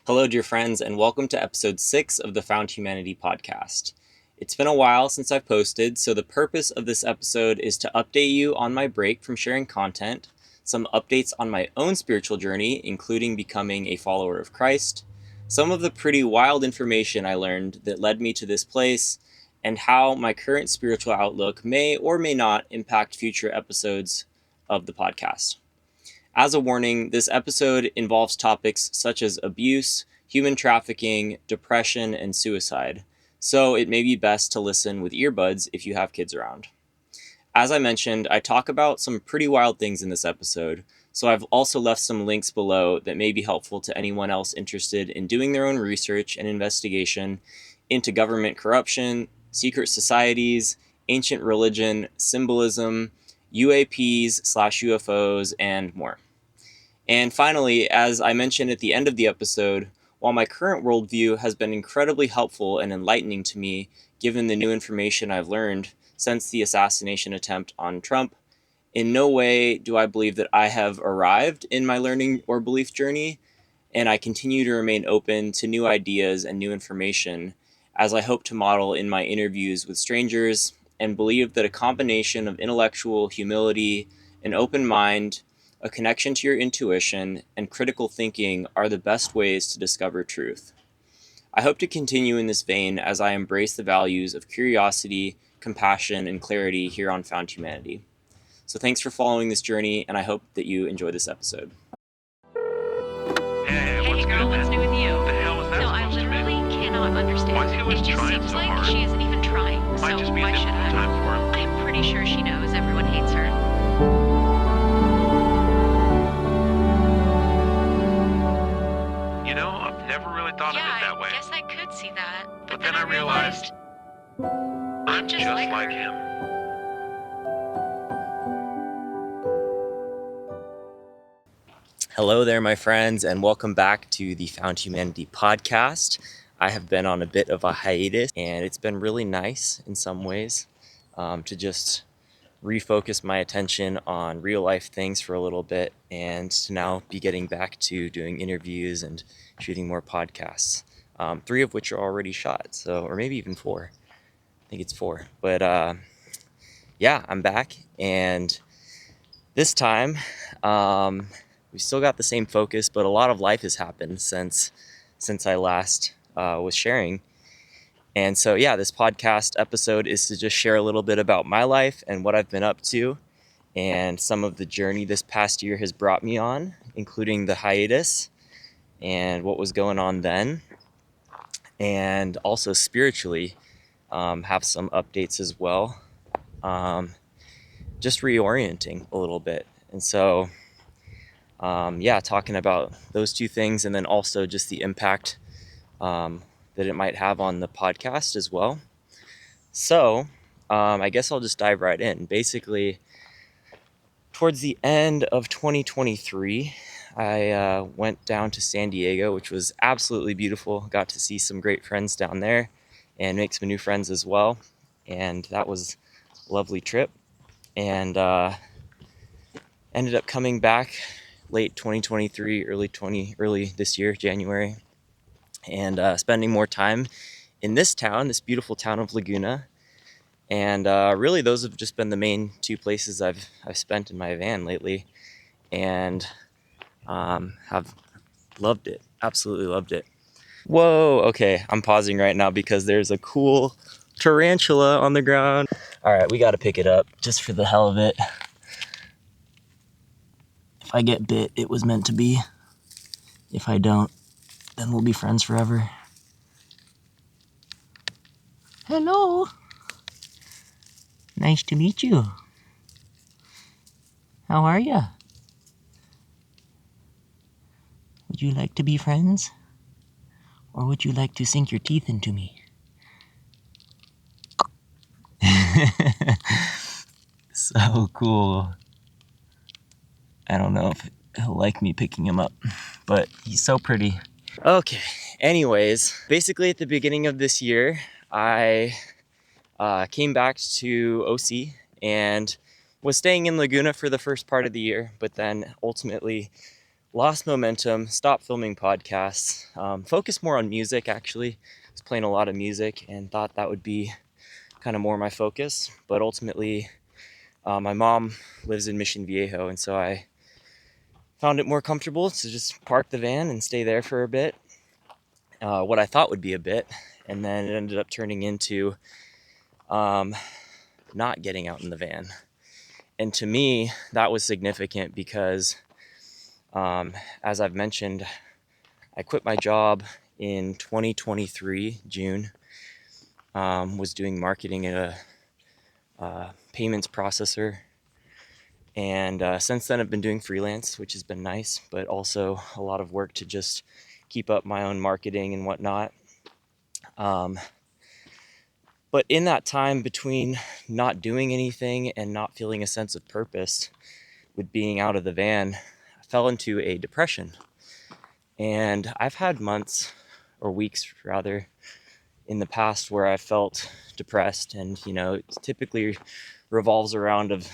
Hello, dear friends, and welcome to episode 6 of the Found Humanity podcast. It's been a while since I've posted, so the purpose of this episode is to update you on my break from sharing content, some updates on my own spiritual journey, including becoming a follower of Christ, some of the pretty wild information I learned that led me to this place, and how my current spiritual outlook may or may not impact future episodes of the podcast. As a warning, this episode involves topics such as abuse, human trafficking, depression, and suicide, so it may be best to listen with earbuds if you have kids around. As I mentioned, I talk about some pretty wild things in this episode, so I've also left some links below that may be helpful to anyone else interested in doing their own research and investigation into government corruption, secret societies, ancient religion, symbolism, UAPs/UFOs, and more. And finally, as I mentioned at the end of the episode, while my current worldview has been incredibly helpful and enlightening to me, given the new information I've learned since the assassination attempt on Trump, in no way do I believe that I have arrived in my learning or belief journey, and I continue to remain open to new ideas and new information, as I hope to model in my interviews with strangers, and believe that a combination of intellectual humility, an open mind, a connection to your intuition, and critical thinking are the best ways to discover truth. I hope to continue in this vein as I embrace the values of curiosity, compassion, and clarity here on Found Humanity. So thanks for following this journey, and I hope that you enjoy this episode. Hey, what's girl, what's new with you? What the hell was that No, I supposed to literally mean? cannot understand. Why is he always it just trying seems so like hard? she isn't even trying. Might So just be a why should difficult I? time for him. I'm pretty sure she knows everyone hates her. You know, I've never really thought of it that way. I guess I could see that. But then I realized I'm just like her. him. Hello there, my friends, and welcome back to the Found Humanity podcast. I have been on a bit of a hiatus, and it's been really nice in some ways to just refocus my attention on real life things for a little bit, and to now be getting back to doing interviews and shooting more podcasts, 3 of which are already shot, or maybe even 4. I think it's 4. But yeah, I'm back, and this time we still got the same focus, but a lot of life has happened since I last was sharing. And so, yeah, this podcast episode is to just share a little bit about my life and what I've been up to, and some of the journey this past year has brought me on, including the hiatus and what was going on then, and also spiritually have some updates as well, just reorienting a little bit. And so yeah, talking about those 2 things, and then also just the impact that it might have on the podcast as well. So I guess I'll just dive right in. Basically, towards the end of 2023, I went down to San Diego, which was absolutely beautiful. Got to see some great friends down there and make some new friends as well. And that was a lovely trip. And ended up coming back late 2023, early this year, January, and spending more time in this beautiful town of Laguna. And really, those have just been the main 2 places I've spent in my van lately, and have loved it, absolutely loved it. Whoa, okay, I'm pausing right now because there's a cool tarantula on the ground. All right, we got to pick it up just for the hell of it. If I get bit, it was meant to be. If I don't, then we'll be friends forever. Hello. Nice to meet you. How are you? Would you like to be friends? Or would you like to sink your teeth into me? So cool. I don't know if he'll like me picking him up, but he's so pretty. Okay, anyways, basically at the beginning of this year, I came back to OC and was staying in Laguna for the first part of the year, but then ultimately lost momentum, stopped filming podcasts, focused more on music actually. I was playing a lot of music and thought that would be kind of more my focus, but ultimately my mom lives in Mission Viejo, and so I found it more comfortable to just park the van and stay there for a bit, what I thought would be a bit, and then it ended up turning into not getting out in the van. And to me, that was significant because, as I've mentioned, I quit my job in 2023, June, was doing marketing at a payments processor. And since then, I've been doing freelance, which has been nice, but also a lot of work to just keep up my own marketing and whatnot. But in that time between not doing anything and not feeling a sense of purpose with being out of the van, I fell into a depression. And I've had months, or weeks rather, in the past where I felt depressed, and it typically revolves around of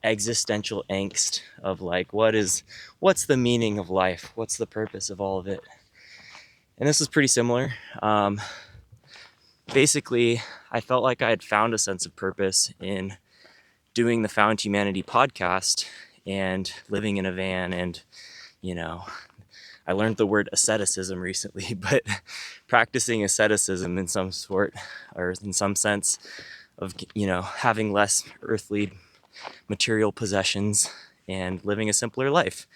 existential angst of like, what's the meaning of life? What's the purpose of all of it? And this was pretty similar. Basically, I felt like I had found a sense of purpose in doing the Found Humanity podcast and living in a van, and I learned the word asceticism recently, but practicing asceticism in some sort, or in some sense of having less earthly material possessions and living a simpler life,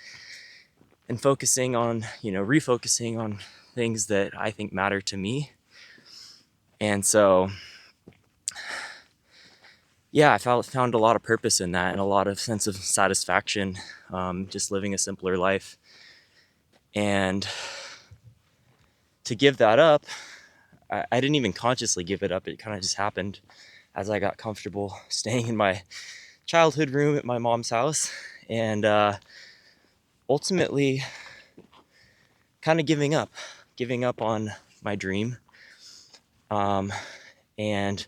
and focusing on refocusing on things that I think matter to me. And so I found a lot of purpose in that and a lot of sense of satisfaction, just living a simpler life. And to give that up, I didn't even consciously give it up. It kind of just happened as I got comfortable staying in my childhood room at my mom's house, and ultimately kind of giving up on my dream, and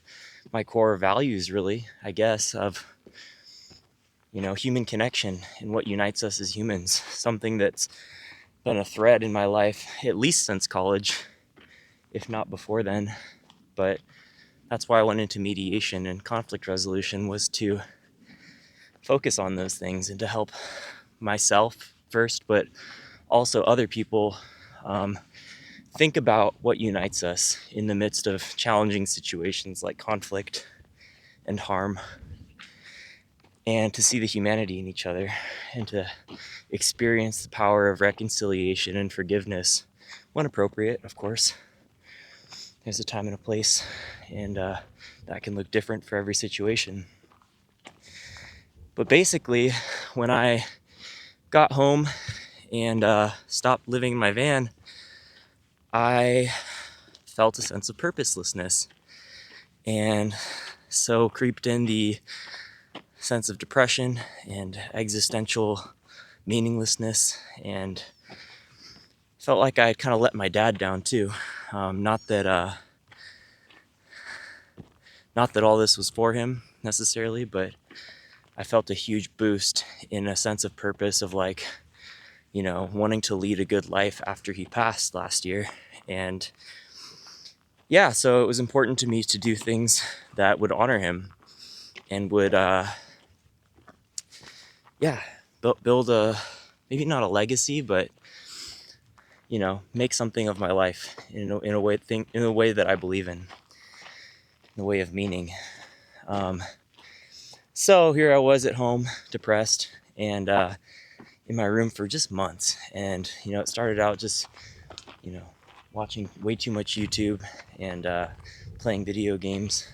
my core values, really, I guess, of human connection and what unites us as humans. Something that's been a thread in my life at least since college, if not before then. But that's why I went into mediation and conflict resolution, was to focus on those things and to help myself first, but also other people think about what unites us in the midst of challenging situations like conflict and harm, and to see the humanity in each other and to experience the power of reconciliation and forgiveness when appropriate, of course. There's a time and a place, and that can look different for every situation. But basically, when I got home and stopped living in my van, I felt a sense of purposelessness, and so creeped in the sense of depression and existential meaninglessness, and felt like I had kind of let my dad down too. Not that all this was for him necessarily, but I felt a huge boost in a sense of purpose of wanting to lead a good life after he passed last year. And so it was important to me to do things that would honor him and would build a, maybe not a legacy, but make something of my life in a way that I believe in the way of meaning. So here I was at home, depressed, and in my room for just months. And it started out just watching way too much YouTube and playing video games.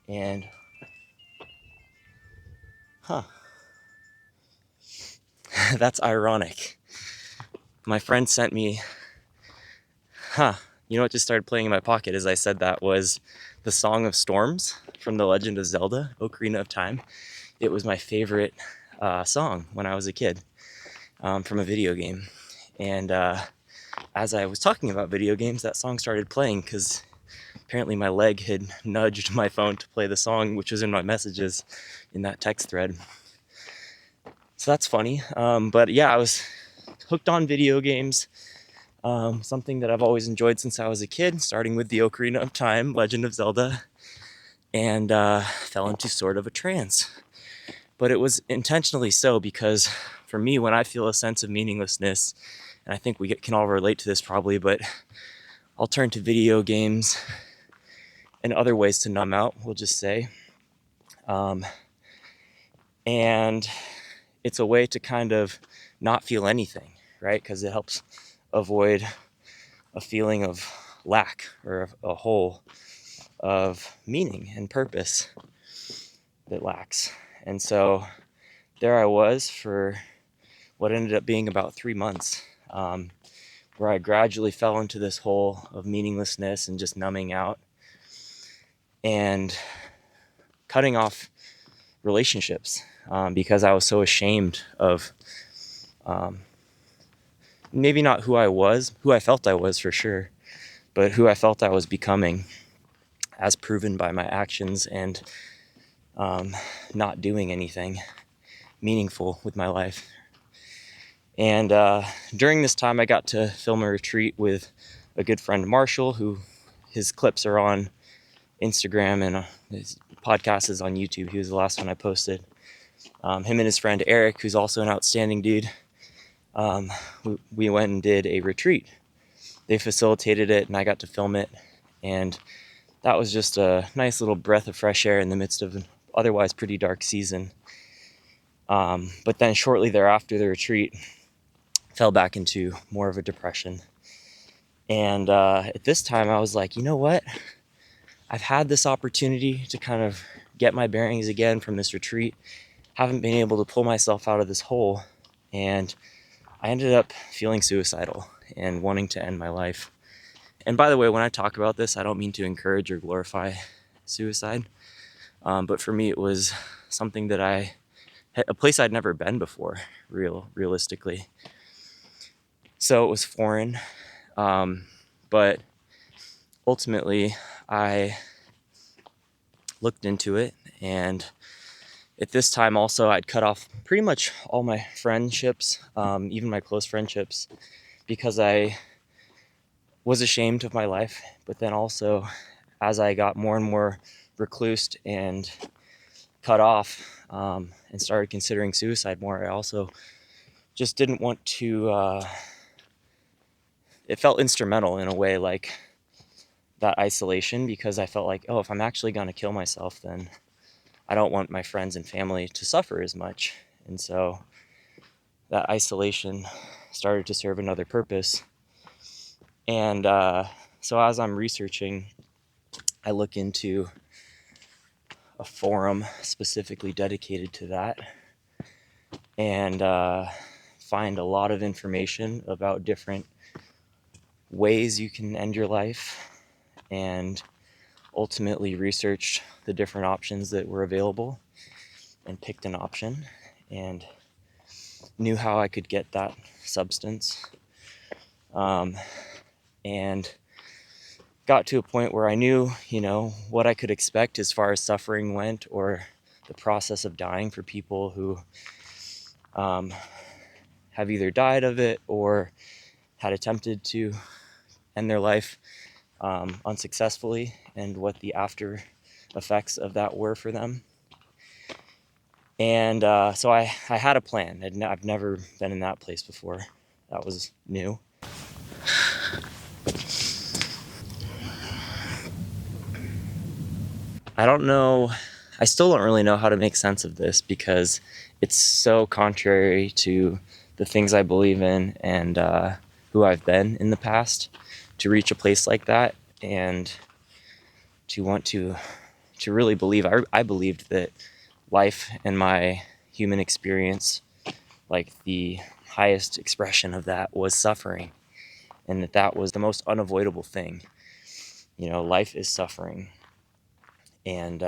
And that's ironic. My friend sent me, what just started playing in my pocket as I said that was the Song of Storms from The Legend of Zelda, Ocarina of Time. It was my favorite song when I was a kid, from a video game. And as I was talking about video games, that song started playing because apparently my leg had nudged my phone to play the song, which was in my messages in that text thread. So that's funny. But I was hooked on video games, something that I've always enjoyed since I was a kid, starting with the Ocarina of Time, Legend of Zelda, and fell into sort of a trance. But it was intentionally so, because for me, when I feel a sense of meaninglessness, and I think we can all relate to this probably, but I'll turn to video games and other ways to numb out, we'll just say. And it's a way to kind of not feel anything, right? Because it helps avoid a feeling of lack or a hole of meaning and purpose that lacks. And so there I was for what ended up being about 3 months, where I gradually fell into this hole of meaninglessness and just numbing out and cutting off relationships, because I was so ashamed of maybe not who I felt I was for sure, but who I felt I was becoming, as proven by my actions and not doing anything meaningful with my life. And during this time, I got to film a retreat with a good friend, Marshall, who his clips are on Instagram and his podcast is on YouTube. He was the last one I posted. Him and his friend Eric, who's also an outstanding dude, we went and did a retreat. They facilitated it and I got to film it, and that was just a nice little breath of fresh air in the midst of an otherwise pretty dark season. But then shortly thereafter, the retreat fell back into more of a depression. And at this time I was like, you know what? I've had this opportunity to kind of get my bearings again from this retreat. Haven't been able to pull myself out of this hole. And I ended up feeling suicidal and wanting to end my life. And by the way, when I talk about this, I don't mean to encourage or glorify suicide. But for me, it was something that a place I'd never been before, realistically. So it was foreign. But ultimately, I looked into it, and at this time also I'd cut off pretty much all my friendships, even my close friendships, because I was ashamed of my life. But then also, as I got more and more reclused and cut off, and started considering suicide more, I also just didn't want to, it felt instrumental in a way, like that isolation, because I felt like, oh, if I'm actually going to kill myself, then I don't want my friends and family to suffer as much. And so that isolation started to serve another purpose. And so as I'm researching, I look into a forum specifically dedicated to that, and find a lot of information about different ways you can end your life, and ultimately researched the different options that were available and picked an option, and knew how I could get that substance, and got to a point where I knew, what I could expect as far as suffering went, or the process of dying for people who have either died of it or had attempted to end their life unsuccessfully, and what the after effects of that were for them. And so I had a plan. I've never been in that place before. That was new. I still don't really know how to make sense of this, because it's so contrary to the things I believe in and who I've been in the past, to reach a place like that and to want to really believe. I believed that life and my human experience, like the highest expression of that, was suffering, and that was the most unavoidable thing. Life is suffering, and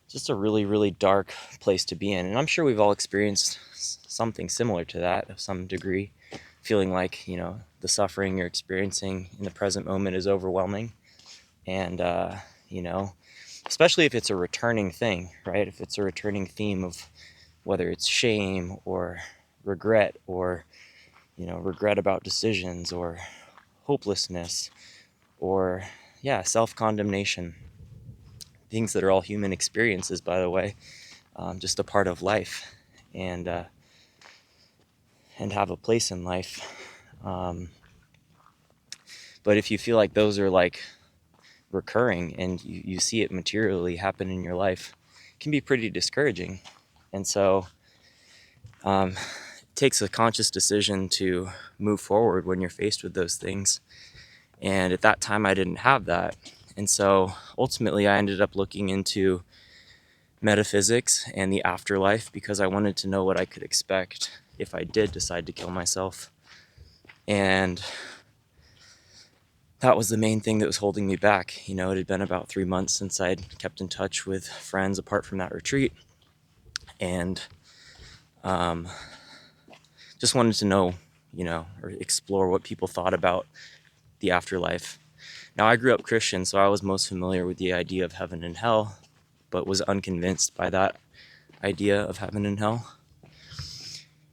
just a really, really dark place to be in. And I'm sure we've all experienced something similar to that of some degree, feeling like, the suffering you're experiencing in the present moment is overwhelming. And, especially if it's a returning thing, right? If it's a returning theme of whether it's shame or regret, or regret about decisions, or hopelessness, or self-condemnation. Things that are all human experiences, by the way, just a part of life, and have a place in life. But if you feel like those are like recurring, and you see it materially happen in your life, it can be pretty discouraging. And so it takes a conscious decision to move forward when you're faced with those things. And at that time I didn't have that. And so ultimately I ended up looking into metaphysics and the afterlife, because I wanted to know what I could expect if I did decide to kill myself. And that was the main thing that was holding me back. It had been about 3 months since I'd kept in touch with friends apart from that retreat, and just wanted to know, or explore what people thought about the afterlife. Now, I grew up Christian, so I was most familiar with the idea of heaven and hell, but was unconvinced by that idea of heaven and hell,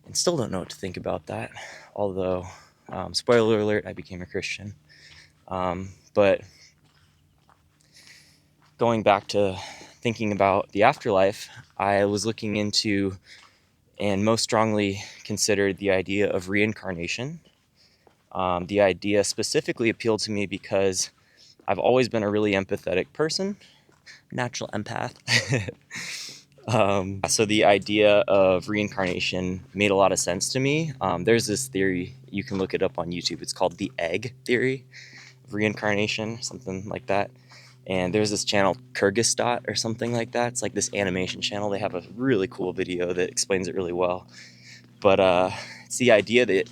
and still don't know what to think about that. Although, spoiler alert, I became a Christian. But going back to thinking about the afterlife, I was looking into and most strongly considered the idea of reincarnation. The idea specifically appealed to me because I've always been a really empathetic person, natural empath. So the idea of reincarnation made a lot of sense to me. There's this theory, you can look it up on YouTube. It's called the egg theory of reincarnation, something like that. And there's this channel, Kyrgyzstat or something like that. It's like this animation channel. They have a really cool video that explains it really well. But it's the idea that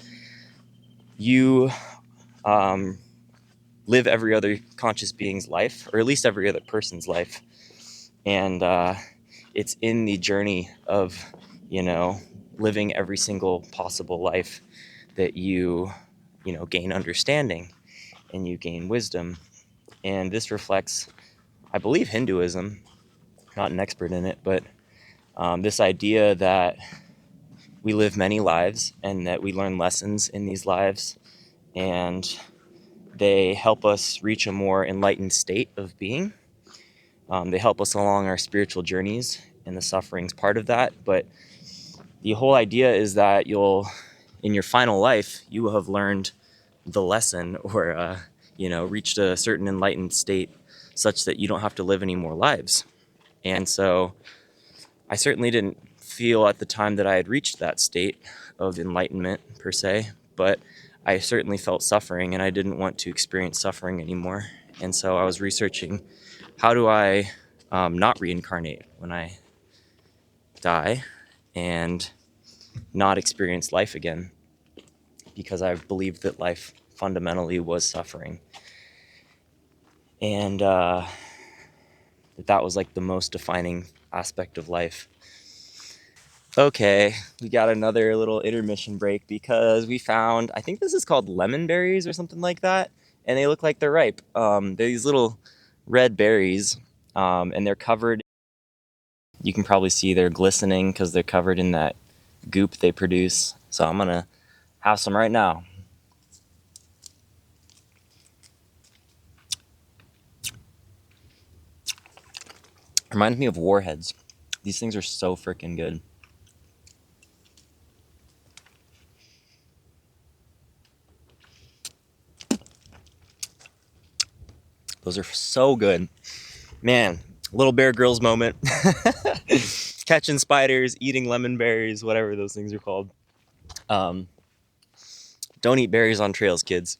you live every other conscious being's life, or at least every other person's life. And it's in the journey of, living every single possible life that you gain understanding and you gain wisdom. And this reflects, I believe, Hinduism. Not an expert in it, but this idea that we live many lives and that we learn lessons in these lives, and they help us reach a more enlightened state of being. They help us along our spiritual journeys, and the suffering's part of that. But the whole idea is that in your final life, you will have learned the lesson, or reached a certain enlightened state such that you don't have to live any more lives. And so I certainly didn't feel at the time that I had reached that state of enlightenment per se, but I certainly felt suffering, and I didn't want to experience suffering anymore. And so I was researching, how do I not reincarnate when I die and not experience life again, because I believed that life fundamentally was suffering, and that was like the most defining aspect of life. Okay, we got another little intermission break because we found, I think this is called lemon berries or something like that, and they look like they're ripe. They're these little red berries, and they're covered. You can probably see they're glistening because they're covered in that goop they produce. So I'm gonna have some right now. Reminds me of warheads. These things are so freaking good. Those are so good. Man, little Bear Grylls moment. Catching spiders, eating lemon berries, whatever those things are called. Don't eat berries on trails, kids,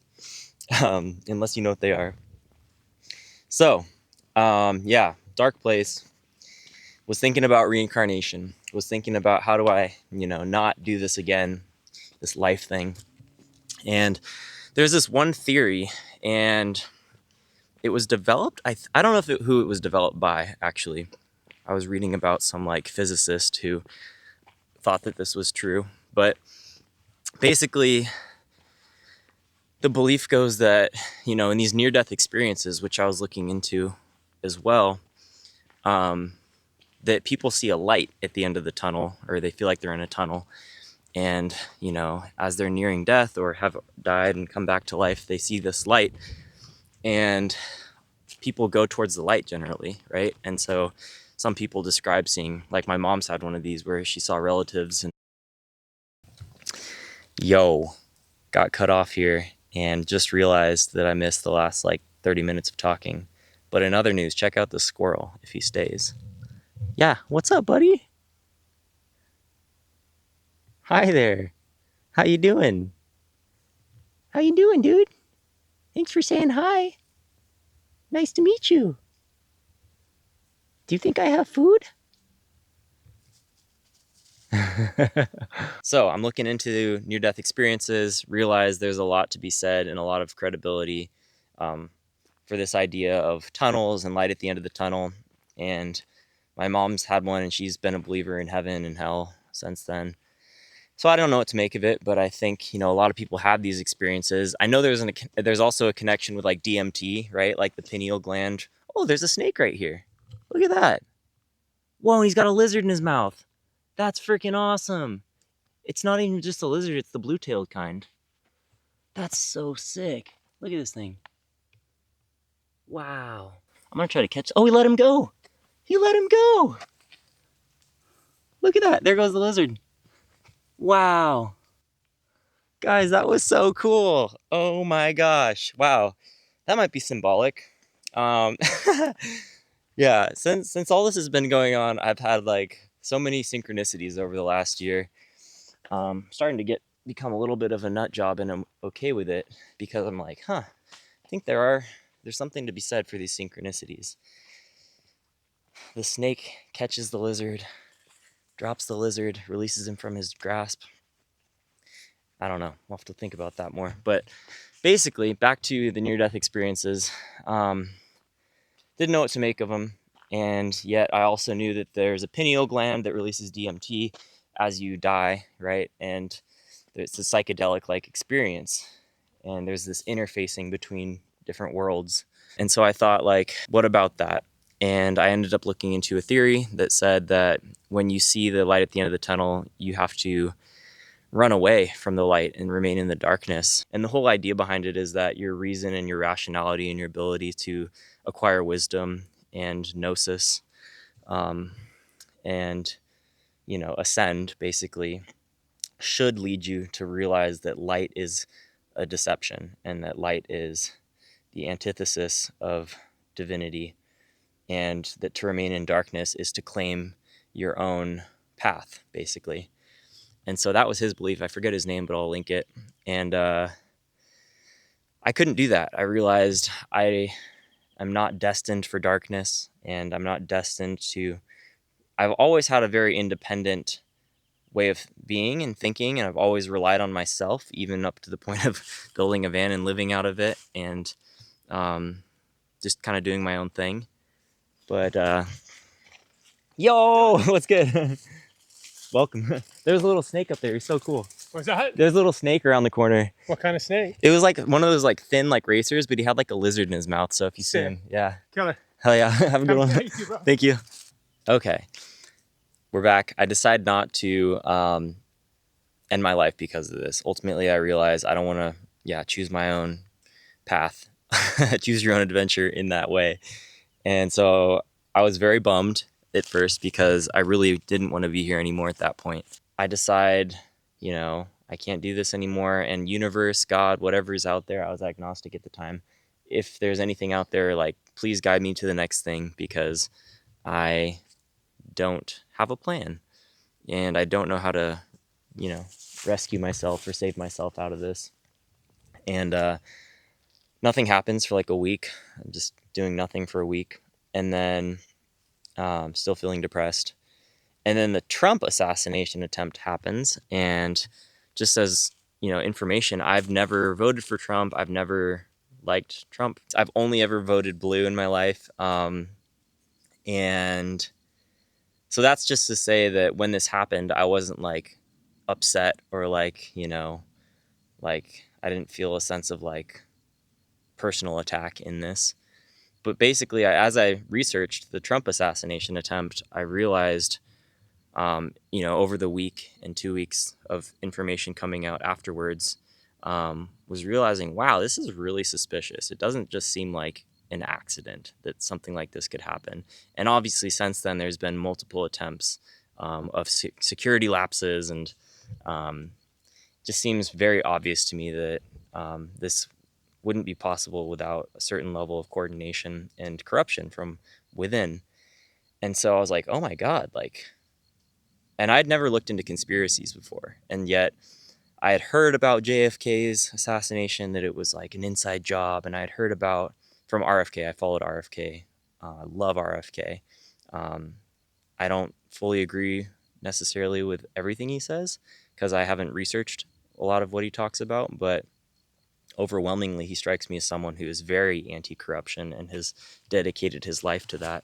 unless you know what they are. So, dark place. Was thinking about reincarnation. Was thinking about, how do I, not do this again, this life thing. And there's this one theory, and it was developed. I don't know who it was developed by, actually. I was reading about some physicist who thought that this was true, but basically the belief goes that, in these near-death experiences, which I was looking into as well, that people see a light at the end of the tunnel, or they feel like they're in a tunnel, And, as they're nearing death or have died and come back to life, they see this light, and people go towards the light generally, right? And so some people describe seeing, like my mom's had one of these where she saw relatives and got cut off here and just realized that I missed the last 30 minutes of talking. But in other news, check out the squirrel if he stays. Yeah, what's up, buddy? Hi there. How you doing? How you doing, dude? Thanks for saying hi. Nice to meet you. Do you think I have food? So I'm looking into near-death experiences, realize there's a lot to be said and a lot of credibility for this idea of tunnels and light at the end of the tunnel. And my mom's had one, and she's been a believer in heaven and hell since then. So I don't know what to make of it, but I think, a lot of people have these experiences. I know there's also a connection with DMT, right? Like the pineal gland. Oh, there's a snake right here. Look at that. Whoa, and he's got a lizard in his mouth. That's freaking awesome. It's not even just a lizard, it's the blue-tailed kind. That's so sick. Look at this thing. Wow. I'm gonna try to catch. Oh, he let him go. He let him go. Look at that. There goes the lizard. Wow. Guys, that was so cool. Oh my gosh. Wow. That might be symbolic. Um, yeah, since all this has been going on, I've had so many synchronicities over the last year. Starting to become a little bit of a nut job, and I'm okay with it because I'm like, I think there's something to be said for these synchronicities. The snake catches the lizard, drops the lizard, releases him from his grasp. I don't know. We'll have to think about that more. But basically, back to the near-death experiences. Didn't know what to make of them, and yet I also knew that there's a pineal gland that releases DMT as you die, right? And it's a psychedelic experience, and there's this interfacing between different worlds. And so I thought, what about that? And I ended up looking into a theory that said that when you see the light at the end of the tunnel, you have to run away from the light and remain in the darkness. And the whole idea behind it is that your reason and your rationality and your ability to acquire wisdom and gnosis, and ascend, basically, should lead you to realize that light is a deception, and that light is the antithesis of divinity, and that to remain in darkness is to claim your own path, basically. And so that was his belief. I forget his name, but I'll link it. And I couldn't do that. I realized I'm not destined for darkness, and I'm not destined to... I've always had a very independent way of being and thinking, and I've always relied on myself, even up to the point of building a van and living out of it, and just kind of doing my own thing. But yo, what's good? Welcome. There's a little snake up there. He's so cool. What's that? There's a little snake around the corner. What kind of snake? It was one of those thin racers, but he had a lizard in his mouth. So if you see him, yeah. Killer. Hell yeah. Have a good one. Thank you, bro. Thank you. Okay. We're back. I decided not to end my life because of this. Ultimately, I realized I don't want to, choose my own path. Choose your own adventure in that way. And so I was very bummed at first because I really didn't want to be here anymore at that point. I decide, I can't do this anymore. And universe, God, whatever is out there, I was agnostic at the time. If there's anything out there, please guide me to the next thing, because I don't have a plan. And I don't know how to, rescue myself or save myself out of this. And nothing happens for a week. I'm just doing nothing for a week. And then still feeling depressed. And then the Trump assassination attempt happens. And just as, information, I've never voted for Trump. I've never liked Trump. I've only ever voted blue in my life. And so that's just to say that when this happened, I wasn't upset or I didn't feel a sense of personal attack in this. But basically, as I researched the Trump assassination attempt, I realized over the week and 2 weeks of information coming out afterwards, was realizing, wow, this is really suspicious. It doesn't just seem like an accident that something like this could happen. And obviously, since then, there's been multiple attempts of security lapses, and just seems very obvious to me that this wouldn't be possible without a certain level of coordination and corruption from within. And so I was like, oh my God, like, and I'd never looked into conspiracies before. And yet I had heard about JFK's assassination, that it was like an inside job. And I had heard about from RFK. I followed RFK. I love RFK. I don't fully agree necessarily with everything he says because I haven't researched a lot of what he talks about, but overwhelmingly, he strikes me as someone who is very anti-corruption and has dedicated his life to that.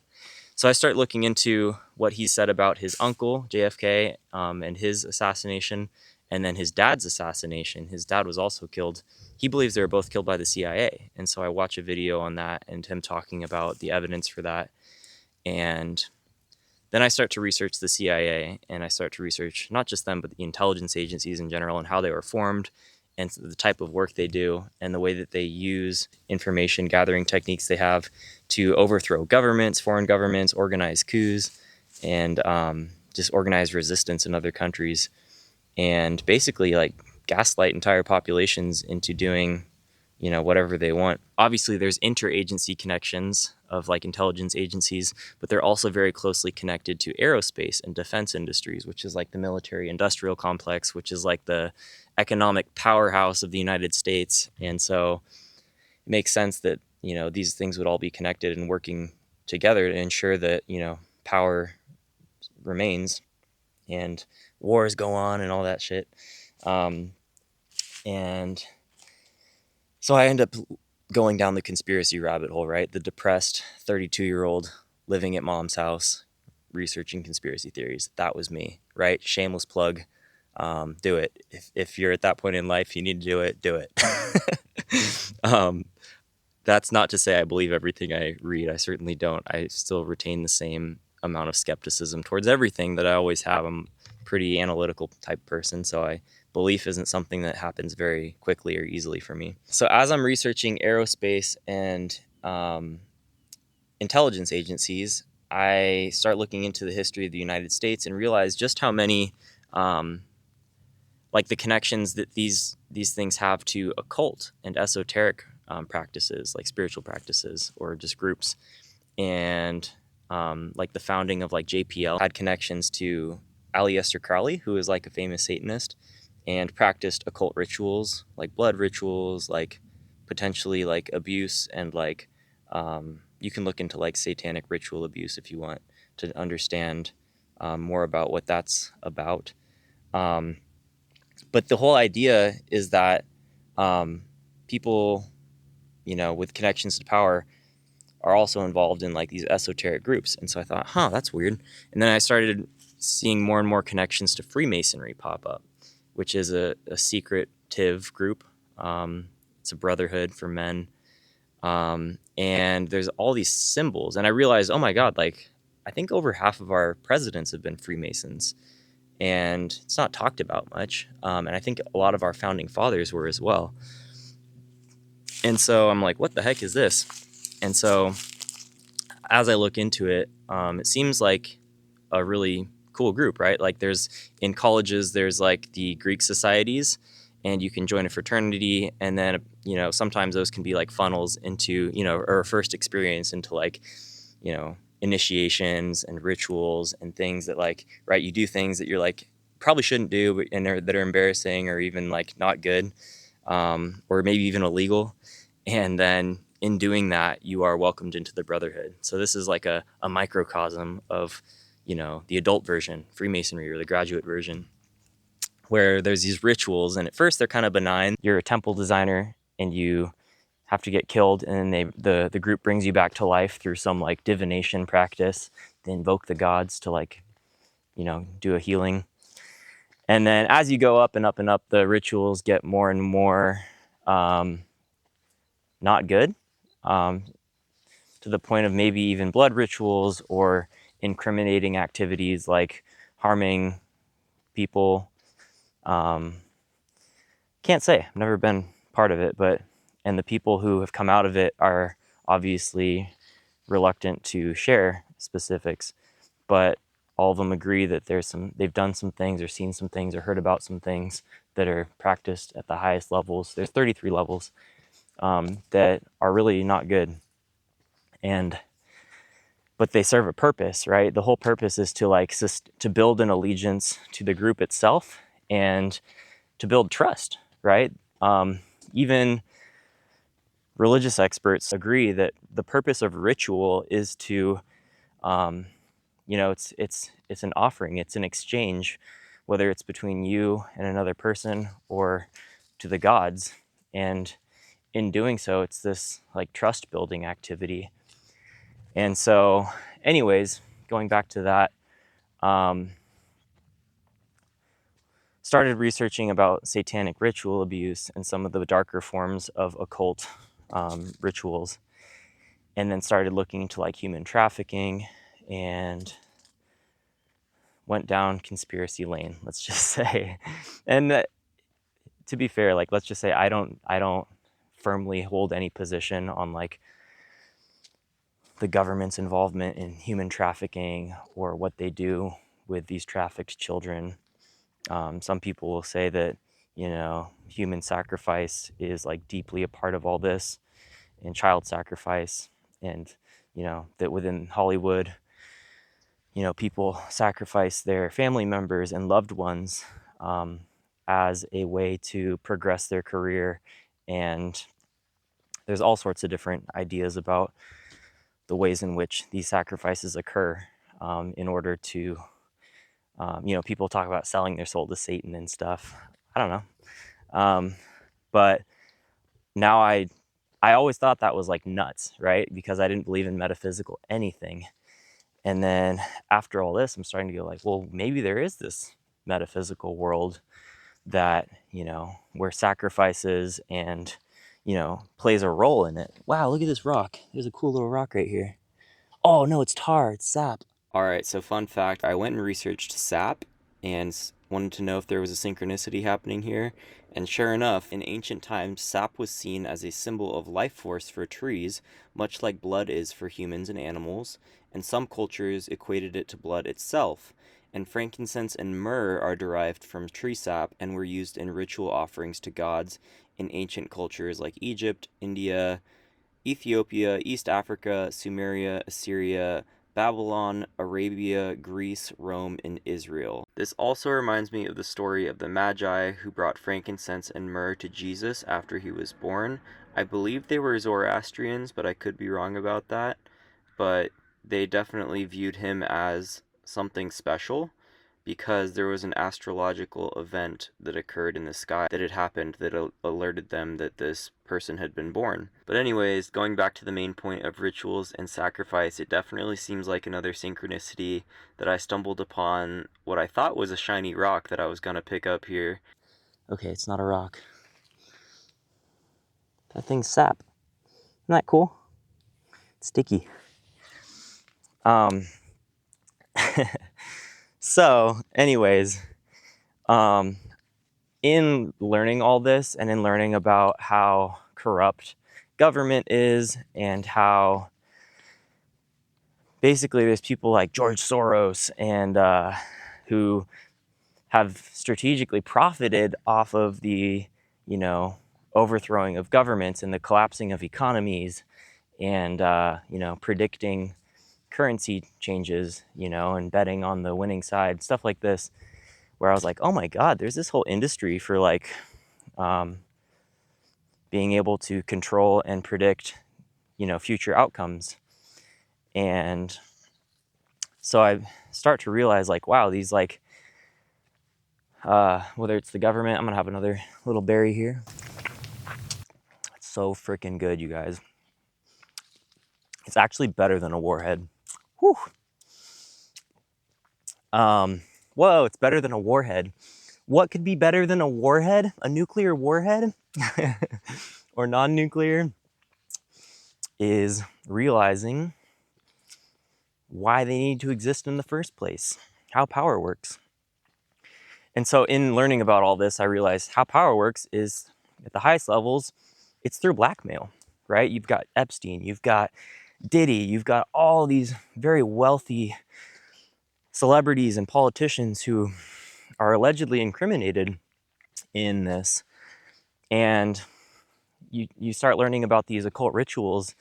So I start looking into what he said about his uncle, JFK, and his assassination, and then his dad's assassination. His dad was also killed. He believes they were both killed by the CIA. And so I watch a video on that and him talking about the evidence for that. And then I start to research the CIA, and I start to research not just them, but the intelligence agencies in general and how they were formed and the type of work they do and the way that they use information gathering techniques they have to overthrow governments, foreign governments, organize coups, and just organize resistance in other countries, and basically like gaslight entire populations into doing whatever they want. Obviously, there's interagency connections of like intelligence agencies, but they're also very closely connected to aerospace and defense industries, which is like the military industrial complex, which is like the economic powerhouse of the United States. And so it makes sense that, these things would all be connected and working together to ensure that, power remains and wars go on and all that shit. And so I end up going down the conspiracy rabbit hole, right? The depressed 32-year-old living at mom's house, researching conspiracy theories. That was me, right? Shameless plug. Do it. If you're at that point in life, you need to do it, do it. That's not to say I believe everything I read. I certainly don't. I still retain the same amount of skepticism towards everything that I always have. I'm a pretty analytical type person, so belief isn't something that happens very quickly or easily for me. So as I'm researching aerospace and intelligence agencies, I start looking into the history of the United States and realize just how many, like the connections that these things have to occult and esoteric practices, like spiritual practices or just groups. And like the founding of like JPL had connections to Aleister Crowley, who is like a famous Satanist, and practiced occult rituals, like blood rituals, like potentially like abuse, and like you can look into like satanic ritual abuse if you want to understand more about what that's about. But the whole idea is that people, with connections to power are also involved in like these esoteric groups. And so I thought, that's weird. And then I started seeing more and more connections to Freemasonry pop up, which is a secretive group. It's a brotherhood for men. And there's all these symbols. And I realized, oh my God, like I think over half of our presidents have been Freemasons. And it's not talked about much. And I think a lot of our founding fathers were as well. And so I'm like, what the heck is this? And so as I look into it, it seems like a really cool group, right? Like in colleges, there's like the Greek societies, and you can join a fraternity. And then, sometimes those can be like funnels into, or a first experience into like, initiations and rituals and things that like, right, you do things that you're like, probably shouldn't do, but that are embarrassing or even like not good, or maybe even illegal. And then in doing that, you are welcomed into the brotherhood. So this is like a microcosm of, the adult version, Freemasonry, or the graduate version, where there's these rituals. And at first they're kind of benign. You're a temple designer and you have to get killed, and then the group brings you back to life through some like divination practice. They invoke the gods to like, do a healing. And then as you go up and up and up, the rituals get more and more not good, to the point of maybe even blood rituals or incriminating activities like harming people. Can't say. I've never been part of it, and the people who have come out of it are obviously reluctant to share specifics, but all of them agree that they've done some things or seen some things or heard about some things that are practiced at the highest levels. There's 33 levels that are really not good. But they serve a purpose, right? The whole purpose is to build an allegiance to the group itself and to build trust, right? Even religious experts agree that the purpose of ritual is to, it's an offering, it's an exchange, whether it's between you and another person or to the gods. And in doing so, it's this like trust building activity. And so, anyways, going back to that, started researching about satanic ritual abuse and some of the darker forms of occult rituals, and then started looking into like human trafficking and went down conspiracy lane, let's just say. And to be fair, like, let's just say I don't firmly hold any position on like the government's involvement in human trafficking or what they do with these trafficked children. Some people will say that, human sacrifice is like deeply a part of all this, and child sacrifice, and, that within Hollywood, people sacrifice their family members and loved ones as a way to progress their career. And there's all sorts of different ideas about the ways in which these sacrifices occur in order to, people talk about selling their soul to Satan and stuff. I don't know. But now I always thought that was like nuts, right? Because I didn't believe in metaphysical anything. And then after all this, I'm starting to go like, well, maybe there is this metaphysical world that, where sacrifices and, plays a role in it. Wow, look at this rock. There's a cool little rock right here. Oh, no, it's tar. It's sap. All right, so fun fact, I went and researched sap and wanted to know if there was a synchronicity happening here. And sure enough, in ancient times, sap was seen as a symbol of life force for trees, much like blood is for humans and animals, and some cultures equated it to blood itself. And frankincense and myrrh are derived from tree sap and were used in ritual offerings to gods in ancient cultures like Egypt, India, Ethiopia, East Africa, Sumeria, Assyria, Babylon, Arabia, Greece, Rome, and Israel. This also reminds me of the story of the Magi who brought frankincense and myrrh to Jesus after he was born. I believe they were Zoroastrians, but I could be wrong about that. But they definitely viewed him as something special because there was an astrological event that occurred in the sky that had happened that alerted them that this person had been born. But anyways, going back to the main point of rituals and sacrifice, it definitely seems like another synchronicity that I stumbled upon what I thought was a shiny rock that I was going to pick up here. Okay, it's not a rock. That thing's sap. Isn't that cool? It's sticky. So, anyways, in learning all this and in learning about how corrupt government is and how basically there's people like George Soros and who have strategically profited off of the, overthrowing of governments and the collapsing of economies and, predicting currency changes, and betting on the winning side, stuff like this, where I was like, oh my God, there's this whole industry for like being able to control and predict, future outcomes. And so I start to realize like, wow, these like, whether it's the government, I'm gonna have another little berry here. It's so freaking good, you guys. It's actually better than a warhead. Whew. Whoa, it's better than a warhead. What could be better than a warhead? A nuclear warhead? Or non-nuclear? Is realizing why they need to exist in the first place. how power works. And so in learning about all this, I realized how power works is at the highest levels, it's through blackmail, right? You've got Epstein, you've got Diddy, you've got all these very wealthy celebrities and politicians who are allegedly incriminated in this. And you start learning about these occult rituals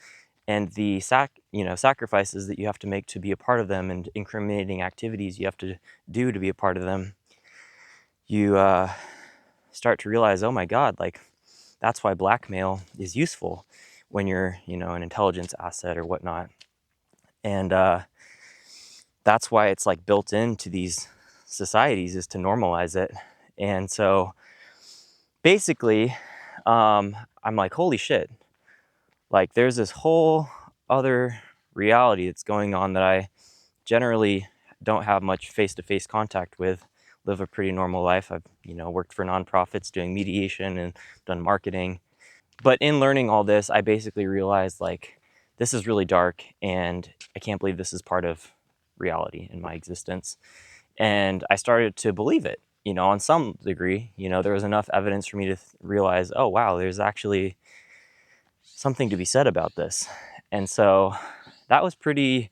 and the sacrifices that you have to make to be a part of them, and incriminating activities you have to do to be a part of them. You start to realize, oh my God, like that's why blackmail is useful when you're, an intelligence asset or whatnot. And that's why it's like built into these societies, is to normalize it. And so basically, I'm like, holy shit, like there's this whole other reality that's going on that I generally don't have much face-to-face contact with. Live a pretty normal life. I've worked for nonprofits doing mediation and done marketing. But in learning all this, I basically realized, like, this is really dark and I can't believe this is part of reality in my existence. And I started to believe it, on some degree. There was enough evidence for me to realize, oh wow, there's actually something to be said about this. And so that was pretty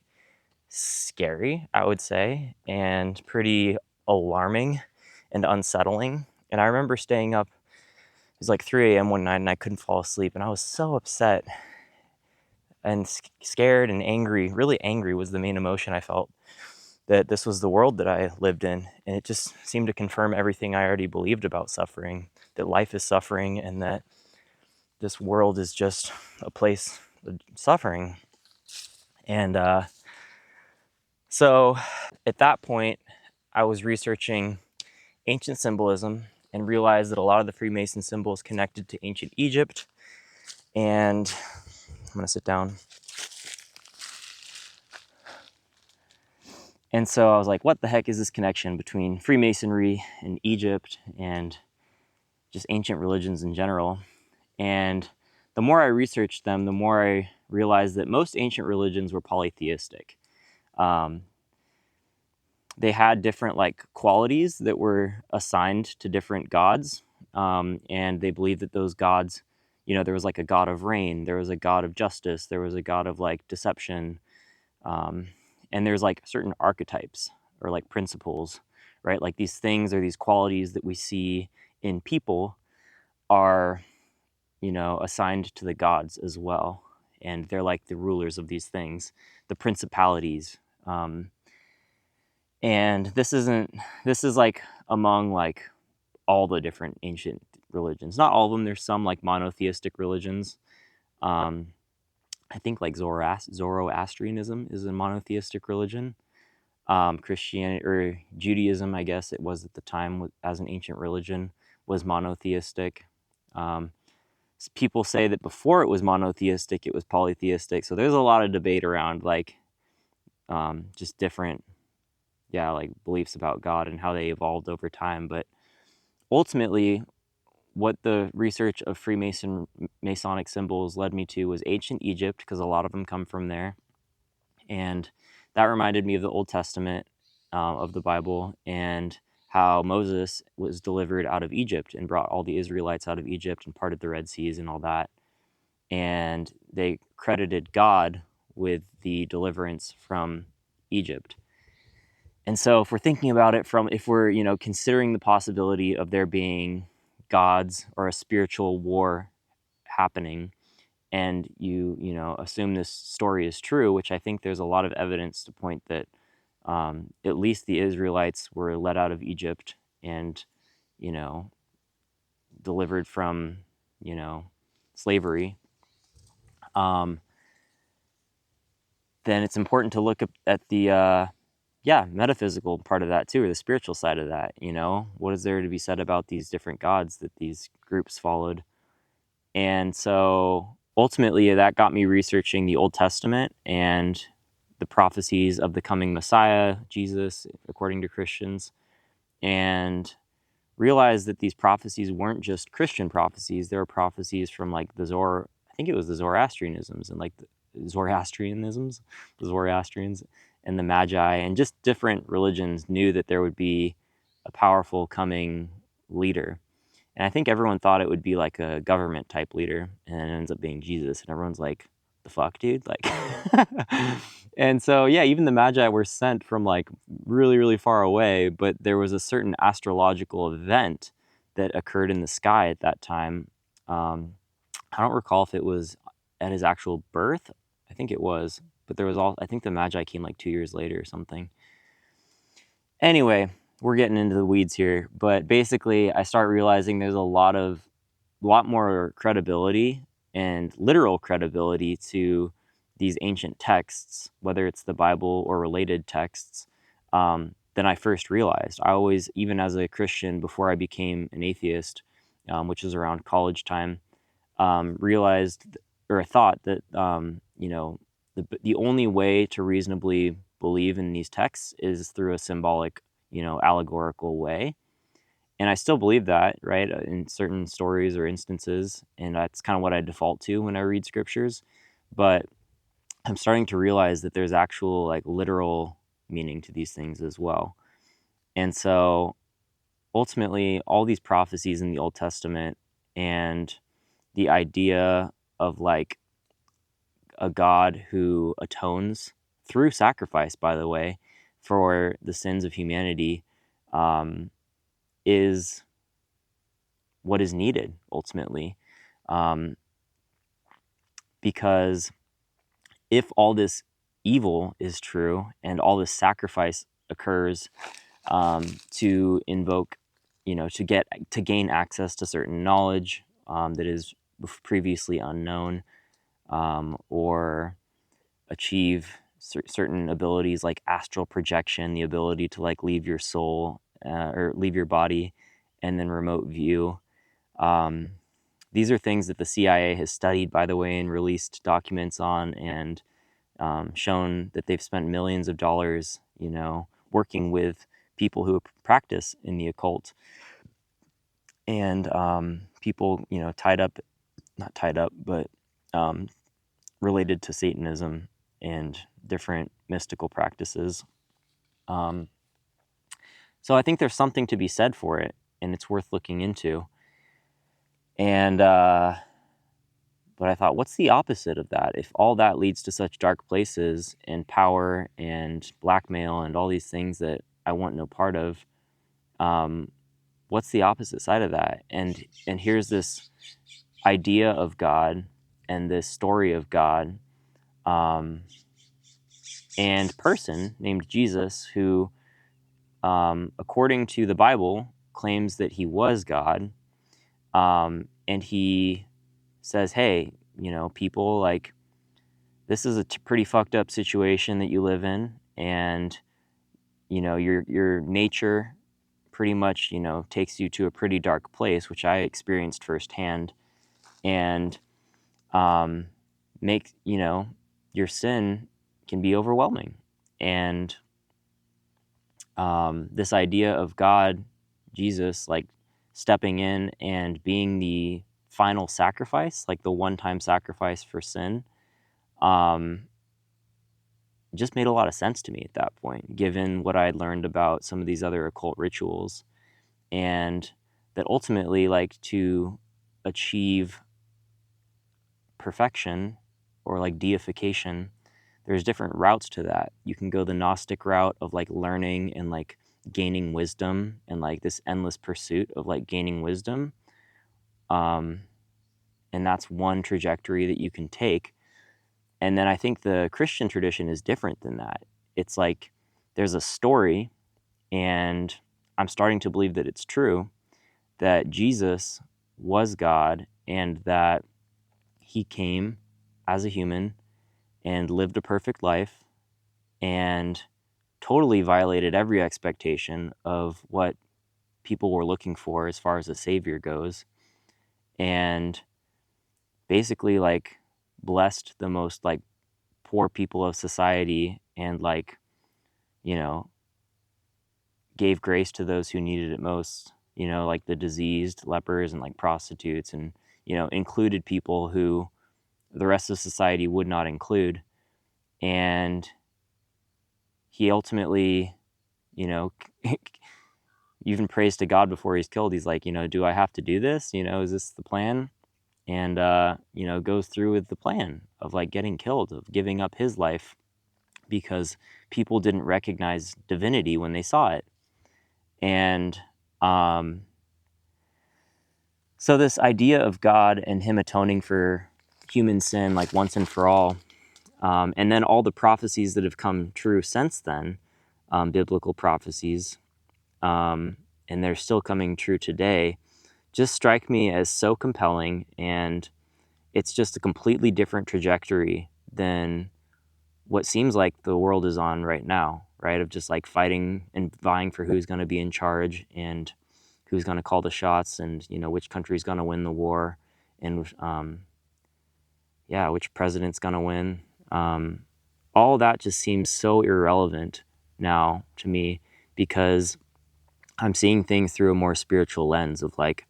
scary, I would say, and pretty alarming and unsettling. And I remember staying up, it was like 3 a.m. one night and I couldn't fall asleep. And I was so upset and scared and angry. Really angry was the main emotion I felt, that this was the world that I lived in. And it just seemed to confirm everything I already believed about suffering, that life is suffering and that this world is just a place of suffering. And so at that point, I was researching ancient symbolism and realized that a lot of the Freemason symbols connected to ancient Egypt. And I'm going to sit down. And so I was like, what the heck is this connection between Freemasonry and Egypt and just ancient religions in general? And the more I researched them, the more I realized that most ancient religions were polytheistic. They had different qualities that were assigned to different gods. And they believed that those gods, there was a god of rain, there was a god of justice, there was a god of deception. And there's certain archetypes or principles, right? Like these things or these qualities that we see in people are, assigned to the gods as well. And they're like the rulers of these things, the principalities. And this is among all the different ancient religions. Not all of them. There's some monotheistic religions. I think Zoroastrianism is a monotheistic religion. Christianity or Judaism, I guess it was at the time as an ancient religion, was monotheistic. People say that before it was monotheistic, it was polytheistic. So there's a lot of debate around just different, beliefs about God and how they evolved over time. But ultimately, what the research of Masonic symbols led me to was ancient Egypt, because a lot of them come from there. And that reminded me of the Old Testament of the Bible, and how Moses was delivered out of Egypt and brought all the Israelites out of Egypt and parted the Red Seas and all that. And they credited God with the deliverance from Egypt. And so if we're thinking about it if we're, considering the possibility of there being gods or a spiritual war happening, and you assume this story is true, which I think there's a lot of evidence to point that at least the Israelites were led out of Egypt and, delivered from, slavery, then it's important to look at the metaphysical part of that too, or the spiritual side of that. What is there to be said about these different gods that these groups followed? And so ultimately that got me researching the Old Testament and the prophecies of the coming Messiah, Jesus, according to Christians, and realized that these prophecies weren't just Christian prophecies. They were prophecies from I think it was the Zoroastrianisms and the Zoroastrians, and the Magi and just different religions knew that there would be a powerful coming leader. And I think everyone thought it would be like a government type leader, and it ends up being Jesus. And everyone's like, the fuck, dude? Like, and so, yeah, even the Magi were sent from like really, really far away, but there was a certain astrological event that occurred in the sky at that time. I don't recall if it was at his actual birth. I think it was, but there was I think the Magi came like 2 years later or something. Anyway, we're getting into the weeds here, but basically I start realizing there's a lot more credibility and literal credibility to these ancient texts, whether it's the Bible or related texts, than I first realized. I always, even as a Christian, before I became an atheist, which is around college time, realized or thought that the only way to reasonably believe in these texts is through a symbolic, allegorical way. And I still believe that, right, in certain stories or instances, and that's kind of what I default to when I read scriptures. But I'm starting to realize that there's actual like literal meaning to these things as well. And so ultimately, all these prophecies in the Old Testament and the idea of like a God who atones through sacrifice, by the way, for the sins of humanity, is what is needed ultimately. Because if all this evil is true and all this sacrifice occurs to invoke, to gain access to certain knowledge that is previously unknown, or achieve certain abilities like astral projection, the ability to like leave your soul or leave your body and then remote view. These are things that the CIA has studied, by the way, and released documents on, and shown that they've spent millions of dollars, working with people who practice in the occult, and people, not tied up, but related to Satanism and different mystical practices. So I think there's something to be said for it, and it's worth looking into. And but I thought, what's the opposite of that? If all that leads to such dark places and power and blackmail and all these things that I want no part of, what's the opposite side of that? And here's this idea of God and this story of God, and person named Jesus, who, according to the Bible, claims that he was God, and he says, hey, people, like, this is a pretty fucked up situation that you live in, and your nature pretty much takes you to a pretty dark place, which I experienced firsthand, and make your sin can be overwhelming. And this idea of God, Jesus, like stepping in and being the final sacrifice, like the one-time sacrifice for sin, just made a lot of sense to me at that point, given what I had learned about some of these other occult rituals, and that ultimately, like, to achieve perfection or like deification, there's different routes to that. You can go the Gnostic route of like learning and like gaining wisdom and like this endless pursuit of like gaining wisdom. And that's one trajectory that you can take. And then I think the Christian tradition is different than that. It's like there's a story, and I'm starting to believe that it's true, that Jesus was God and that he came as a human and lived a perfect life and totally violated every expectation of what people were looking for as far as a savior goes, and basically like blessed the most like poor people of society, and like gave grace to those who needed it most, like the diseased, lepers, and like prostitutes, and included people who the rest of society would not include. And he ultimately, you know, even prays to God before he's killed. He's like, do I have to do this? Is this the plan? And, goes through with the plan of like getting killed, of giving up his life because people didn't recognize divinity when they saw it. And so this idea of God and him atoning for human sin, like once and for all, and then all the prophecies that have come true since then, biblical prophecies, and they're still coming true today, just strike me as so compelling. And it's just a completely different trajectory than what seems like the world is on right now, right? Of just like fighting and vying for who's going to be in charge and who's going to call the shots, and which country's going to win the war, and which president's going to win. All that just seems so irrelevant now to me, because I'm seeing things through a more spiritual lens of like,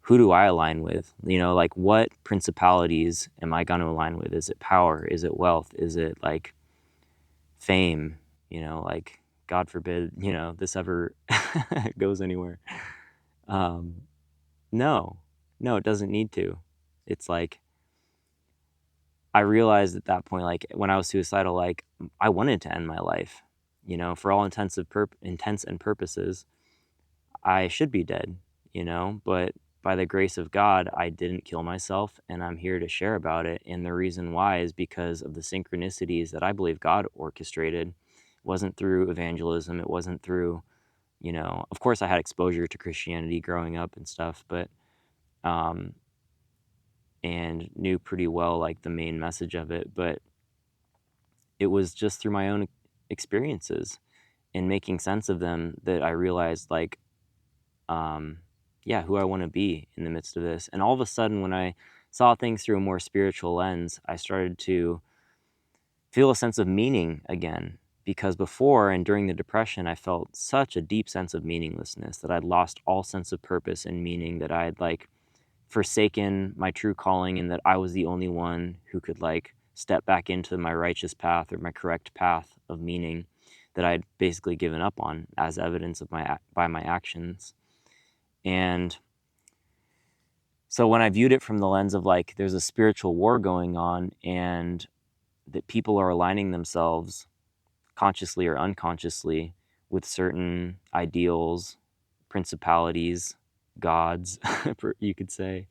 who do I align with? Like what principalities am I going to align with? Is it power? Is it wealth? Is it like fame? Like God forbid, this ever goes anywhere. No, it doesn't need to. It's like, I realized at that point, like when I was suicidal, like I wanted to end my life, for all intents and purposes, I should be dead, but by the grace of God, I didn't kill myself, and I'm here to share about it. And the reason why is because of the synchronicities that I believe God orchestrated. It wasn't through evangelism. It wasn't through, of course I had exposure to Christianity growing up and stuff, but, and knew pretty well like the main message of it, but it was just through my own experiences and making sense of them that I realized like, who I want to be in the midst of this. And all of a sudden, when I saw things through a more spiritual lens, I started to feel a sense of meaning again. Because before and during the depression, I felt such a deep sense of meaninglessness, that I'd lost all sense of purpose and meaning, that I'd like forsaken my true calling, and that I was the only one who could like step back into my righteous path or my correct path of meaning, that I'd basically given up on, as evidence of by my actions. And so when I viewed it from the lens of like, there's a spiritual war going on, and that people are aligning themselves consciously or unconsciously with certain ideals, principalities, gods, you could say.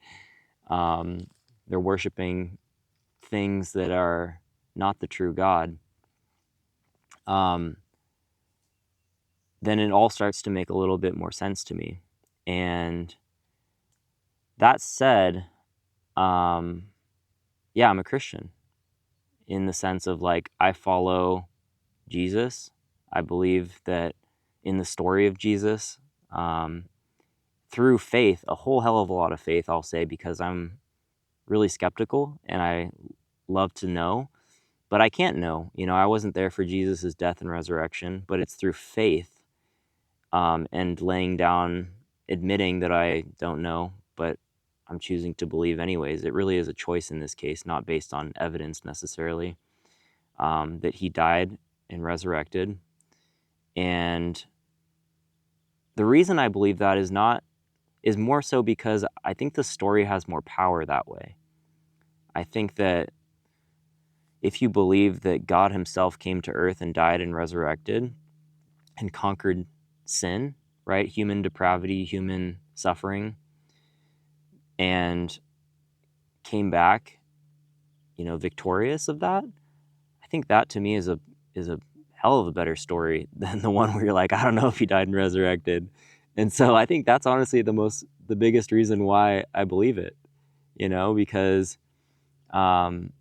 They're worshiping things that are not the true God. Then it all starts to make a little bit more sense to me. And that said, I'm a Christian in the sense of like, I follow Jesus. I believe that in the story of Jesus, through faith, a whole hell of a lot of faith, I'll say, because I'm really skeptical and I love to know, but I can't know. I wasn't there for Jesus's death and resurrection, but it's through faith, and laying down, admitting that I don't know, but I'm choosing to believe anyways. It really is a choice in this case, not based on evidence necessarily, that he died and resurrected. And the reason I believe that is more so because I think the story has more power that way. I think that if you believe that God himself came to earth and died and resurrected and conquered sin, right? Human depravity, human suffering, and came back, victorious of that, I think that to me is a hell of a better story than the one where you're like, I don't know if he died and resurrected. And so I think that's honestly the biggest reason why I believe it, because I'm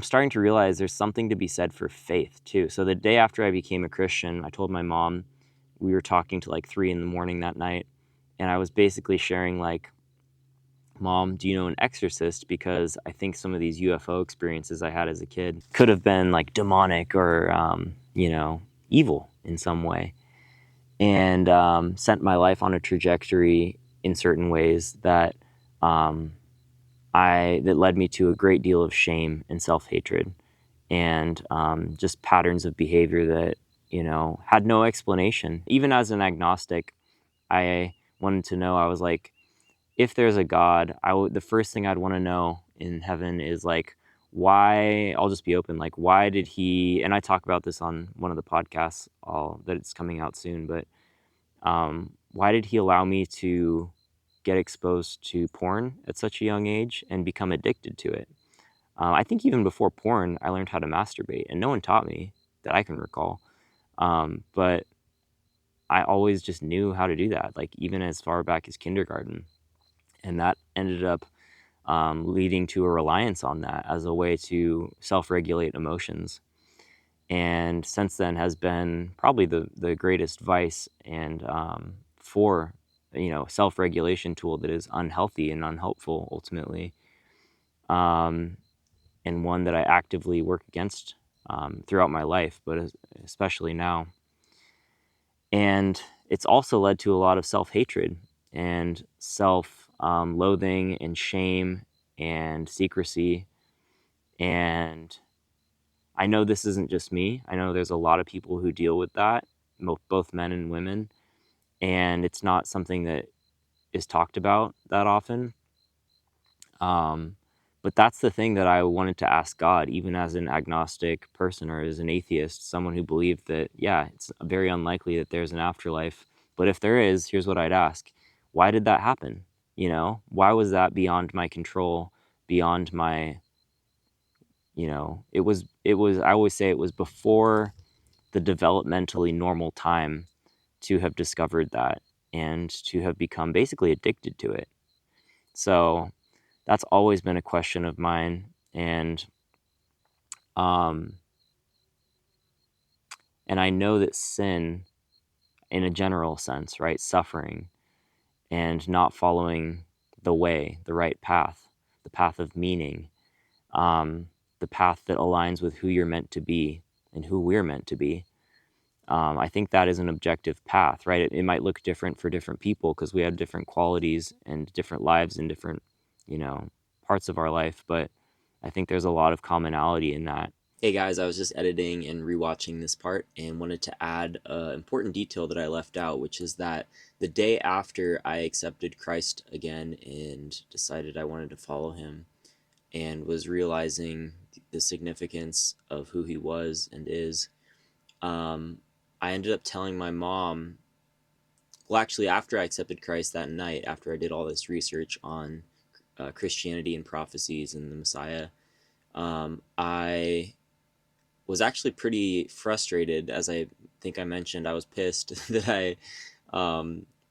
starting to realize there's something to be said for faith too. So the day after I became a Christian, I told my mom, we were talking to like 3 a.m. that night, and I was basically sharing like, Mom, do you know an exorcist? Because I think some of these UFO experiences I had as a kid could have been like demonic or, evil in some way, and sent my life on a trajectory in certain ways that that led me to a great deal of shame and self-hatred. and just patterns of behavior that, had no explanation. Even as an agnostic, I wanted to know. I was like, if there's a God, the first thing I'd want to know in heaven is like, why. I'll just be open. Like, why did he? And I talk about this on one of the podcasts, all that it's coming out soon. But why did he allow me to get exposed to porn at such a young age and become addicted to it? I think even before porn, I learned how to masturbate, and no one taught me that I can recall. But I always just knew how to do that, like even as far back as kindergarten. And that ended up leading to a reliance on that as a way to self-regulate emotions. And since then has been probably the greatest vice and for self-regulation tool that is unhealthy and unhelpful ultimately, and one that I actively work against throughout my life, but especially now. And it's also led to a lot of self-hatred and self-loathing and shame and secrecy. And I know this isn't just me. I know there's a lot of people who deal with that, both men and women. And it's not something that is talked about that often. Um, but that's the thing that I wanted to ask God, even as an agnostic person or as an atheist, someone who believed that, yeah, it's very unlikely that there's an afterlife. But if there is, here's what I'd ask. Why did that happen? Why was that beyond my control, beyond my, I always say it was before the developmentally normal time to have discovered that and to have become basically addicted to it. So that's always been a question of mine. Um, and I know that sin, in a general sense, right, suffering and not following the way, the right path, the path of meaning, the path that aligns with who you're meant to be and who we're meant to be. I think that is an objective path, right? It might look different for different people because we have different qualities and different lives and different, parts of our life. But I think there's a lot of commonality in that. Hey guys, I was just editing and rewatching this part and wanted to add an important detail that I left out, which is that the day after I accepted Christ again and decided I wanted to follow him and was realizing the significance of who he was and is, um, I ended up telling my mom. Well, actually, after I accepted Christ that night, after I did all this research on Christianity and prophecies and the Messiah, I was actually pretty frustrated. As I think I mentioned, I was pissed that I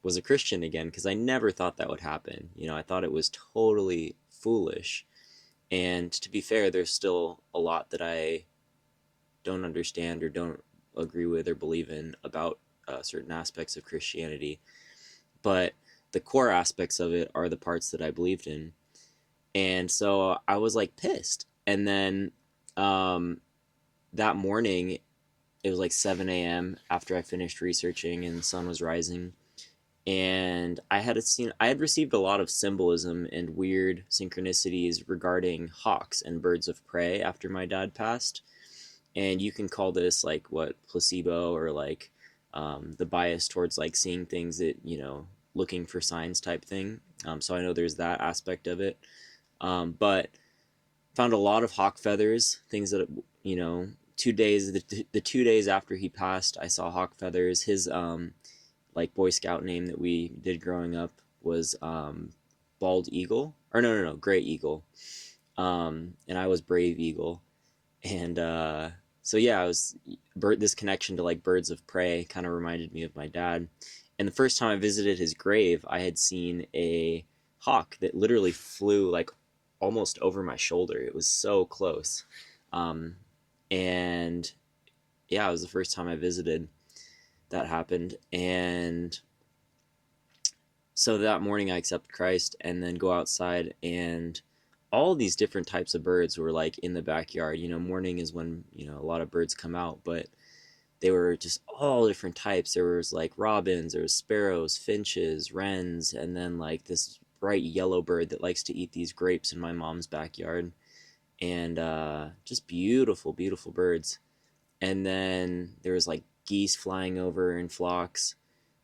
was a Christian again because I never thought that would happen. I thought it was totally foolish. And to be fair, there's still a lot that I don't understand or don't agree with or believe in about certain aspects of Christianity. But the core aspects of it are the parts that I believed in. And so I was like pissed. And then um, that morning, it was like 7 a.m. after I finished researching and the sun was rising. And I had received a lot of symbolism and weird synchronicities regarding hawks and birds of prey after my dad passed. And you can call this like what, placebo, or like the bias towards like seeing things that, looking for signs type thing. So I know there's that aspect of it. But found a lot of hawk feathers, things that, 2 days, the 2 days after he passed, I saw hawk feathers. His like Boy Scout name that we did growing up was Bald Eagle, or no, Gray Eagle, and I was Brave Eagle. And so yeah, I was this connection to like birds of prey kind of reminded me of my dad. And the first time I visited his grave, I had seen a hawk that literally flew like almost over my shoulder. It was so close. And yeah, it was the first time I visited that happened. And so that morning I accept Christ and then go outside, and all these different types of birds were like in the backyard. Morning is when, a lot of birds come out, but they were just all different types. There was like robins, there was sparrows, finches, wrens, and then like this bright yellow bird that likes to eat these grapes in my mom's backyard. and just beautiful, beautiful birds. And then there was like geese flying over in flocks.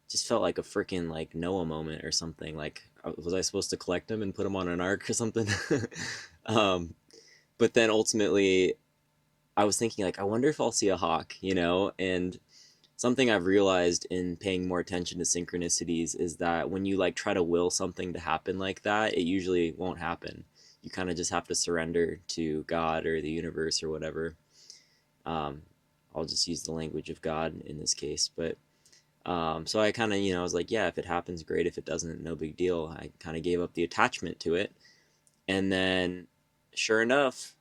Just felt like a freaking like Noah moment or something. Like, was I supposed to collect them and put them on an ark or something? um, but then ultimately, I was thinking like, I wonder if I'll see a hawk, and something I've realized in paying more attention to synchronicities is that when you like try to will something to happen like that, it usually won't happen. You kind of just have to surrender to God or the universe or whatever. Um, I'll just use the language of God in this case, but so I kind of, I was like, yeah, if it happens, great. If it doesn't, no big deal. I kind of gave up the attachment to it, and then, sure enough,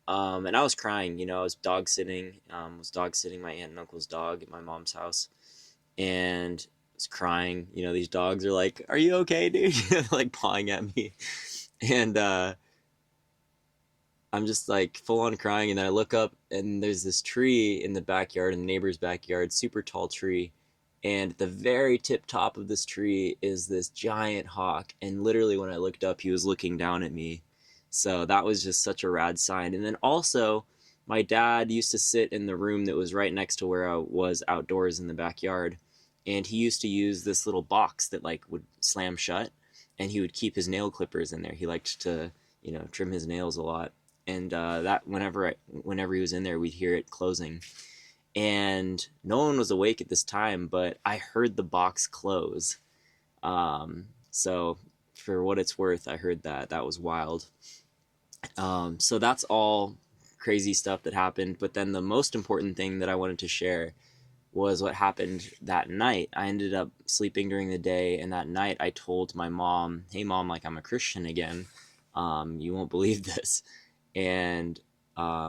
and I was crying. I was dog sitting my aunt and uncle's dog at my mom's house, and was crying. These dogs are like, "Are you okay, dude?" Like pawing at me, and I'm just like full on crying. And then I look up, and there's this tree in the backyard, in the neighbor's backyard, super tall tree. And at the very tip top of this tree is this giant hawk. And literally, when I looked up, he was looking down at me. So that was just such a rad sign. And then also, my dad used to sit in the room that was right next to where I was outdoors in the backyard. And he used to use this little box that like would slam shut. And he would keep his nail clippers in there. He liked to, trim his nails a lot. And that whenever he was in there, we'd hear it closing, and no one was awake at this time, but I heard the box close. So for what it's worth, I heard that. That was wild. So that's all crazy stuff that happened. But then the most important thing that I wanted to share was what happened that night. I ended up sleeping during the day, and that night I told my mom, "Hey, mom, like I'm a Christian again. You won't believe this." And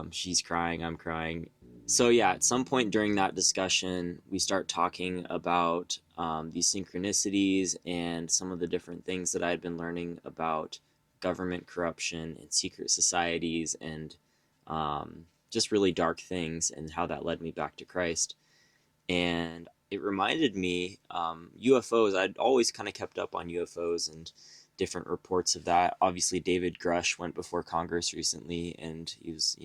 she's crying, I'm crying. So yeah, at some point during that discussion, we start talking about these synchronicities and some of the different things that I had been learning about government corruption and secret societies and just really dark things, and how that led me back to Christ. And it reminded me, UFOs. I'd always kind of kept up on UFOs and different reports of that. Obviously, David Grush went before Congress recently, and he was,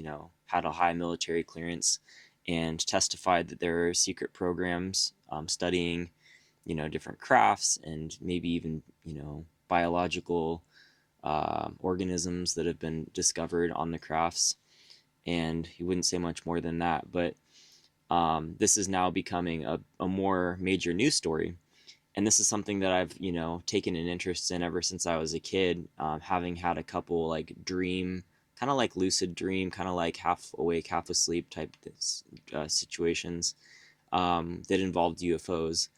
had a high military clearance and testified that there are secret programs studying, different crafts and maybe even, biological organisms that have been discovered on the crafts. And he wouldn't say much more than that, but this is now becoming a more major news story. And this is something that I've, taken an interest in ever since I was a kid, having had a couple like dream, kind of like lucid dream, kind of like half awake, half asleep type situations that involved UFOs.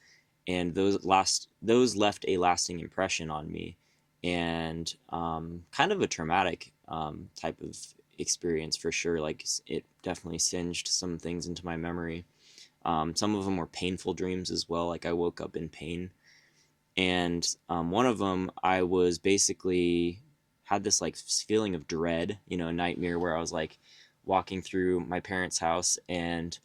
And those left a lasting impression on me, and kind of a traumatic type of experience for sure. Like it definitely singed some things into my memory. Some of them were painful dreams as well. Like I woke up in pain, and one of them I was basically had this like feeling of dread, a nightmare where I was like walking through my parents' house and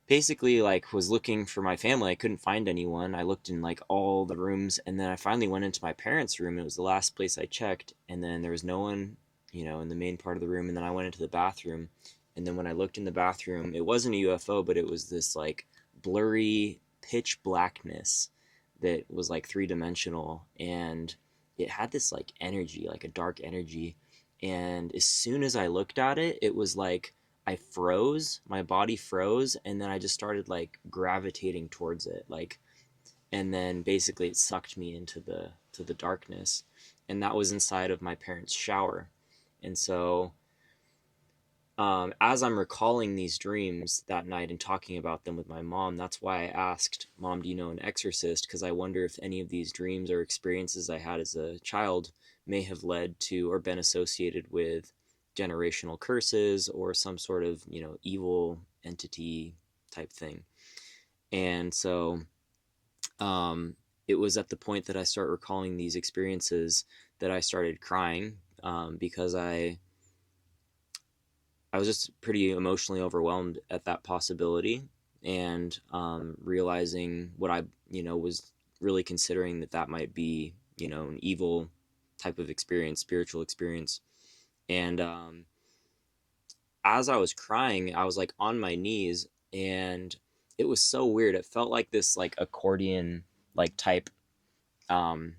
basically like was looking for my family. I couldn't find anyone. I looked in like all the rooms, and then I finally went into my parents' room. It was the last place I checked, and then there was no one, in the main part of the room. And then I went into the bathroom, and then when I looked in the bathroom, it wasn't a UFO, but it was this like blurry pitch blackness that was like three-dimensional, and it had this like energy, like a dark energy. And as soon as I looked at it, it was like I froze, my body froze, and then I just started like gravitating towards it, like, and then basically it sucked me into the darkness, and that was inside of my parents' shower. And so, as I'm recalling these dreams that night and talking about them with my mom, that's why I asked, "Mom, do you know an exorcist?" Because I wonder if any of these dreams or experiences I had as a child may have led to or been associated with generational curses or some sort of, evil entity type thing. And so, um, it was at the point that I started recalling these experiences that I started crying, because I was just pretty emotionally overwhelmed at that possibility, and realizing what I, was really considering that might be, an evil type of experience, spiritual experience. And as I was crying, I was like on my knees, and it was so weird. It felt like this like accordion like type um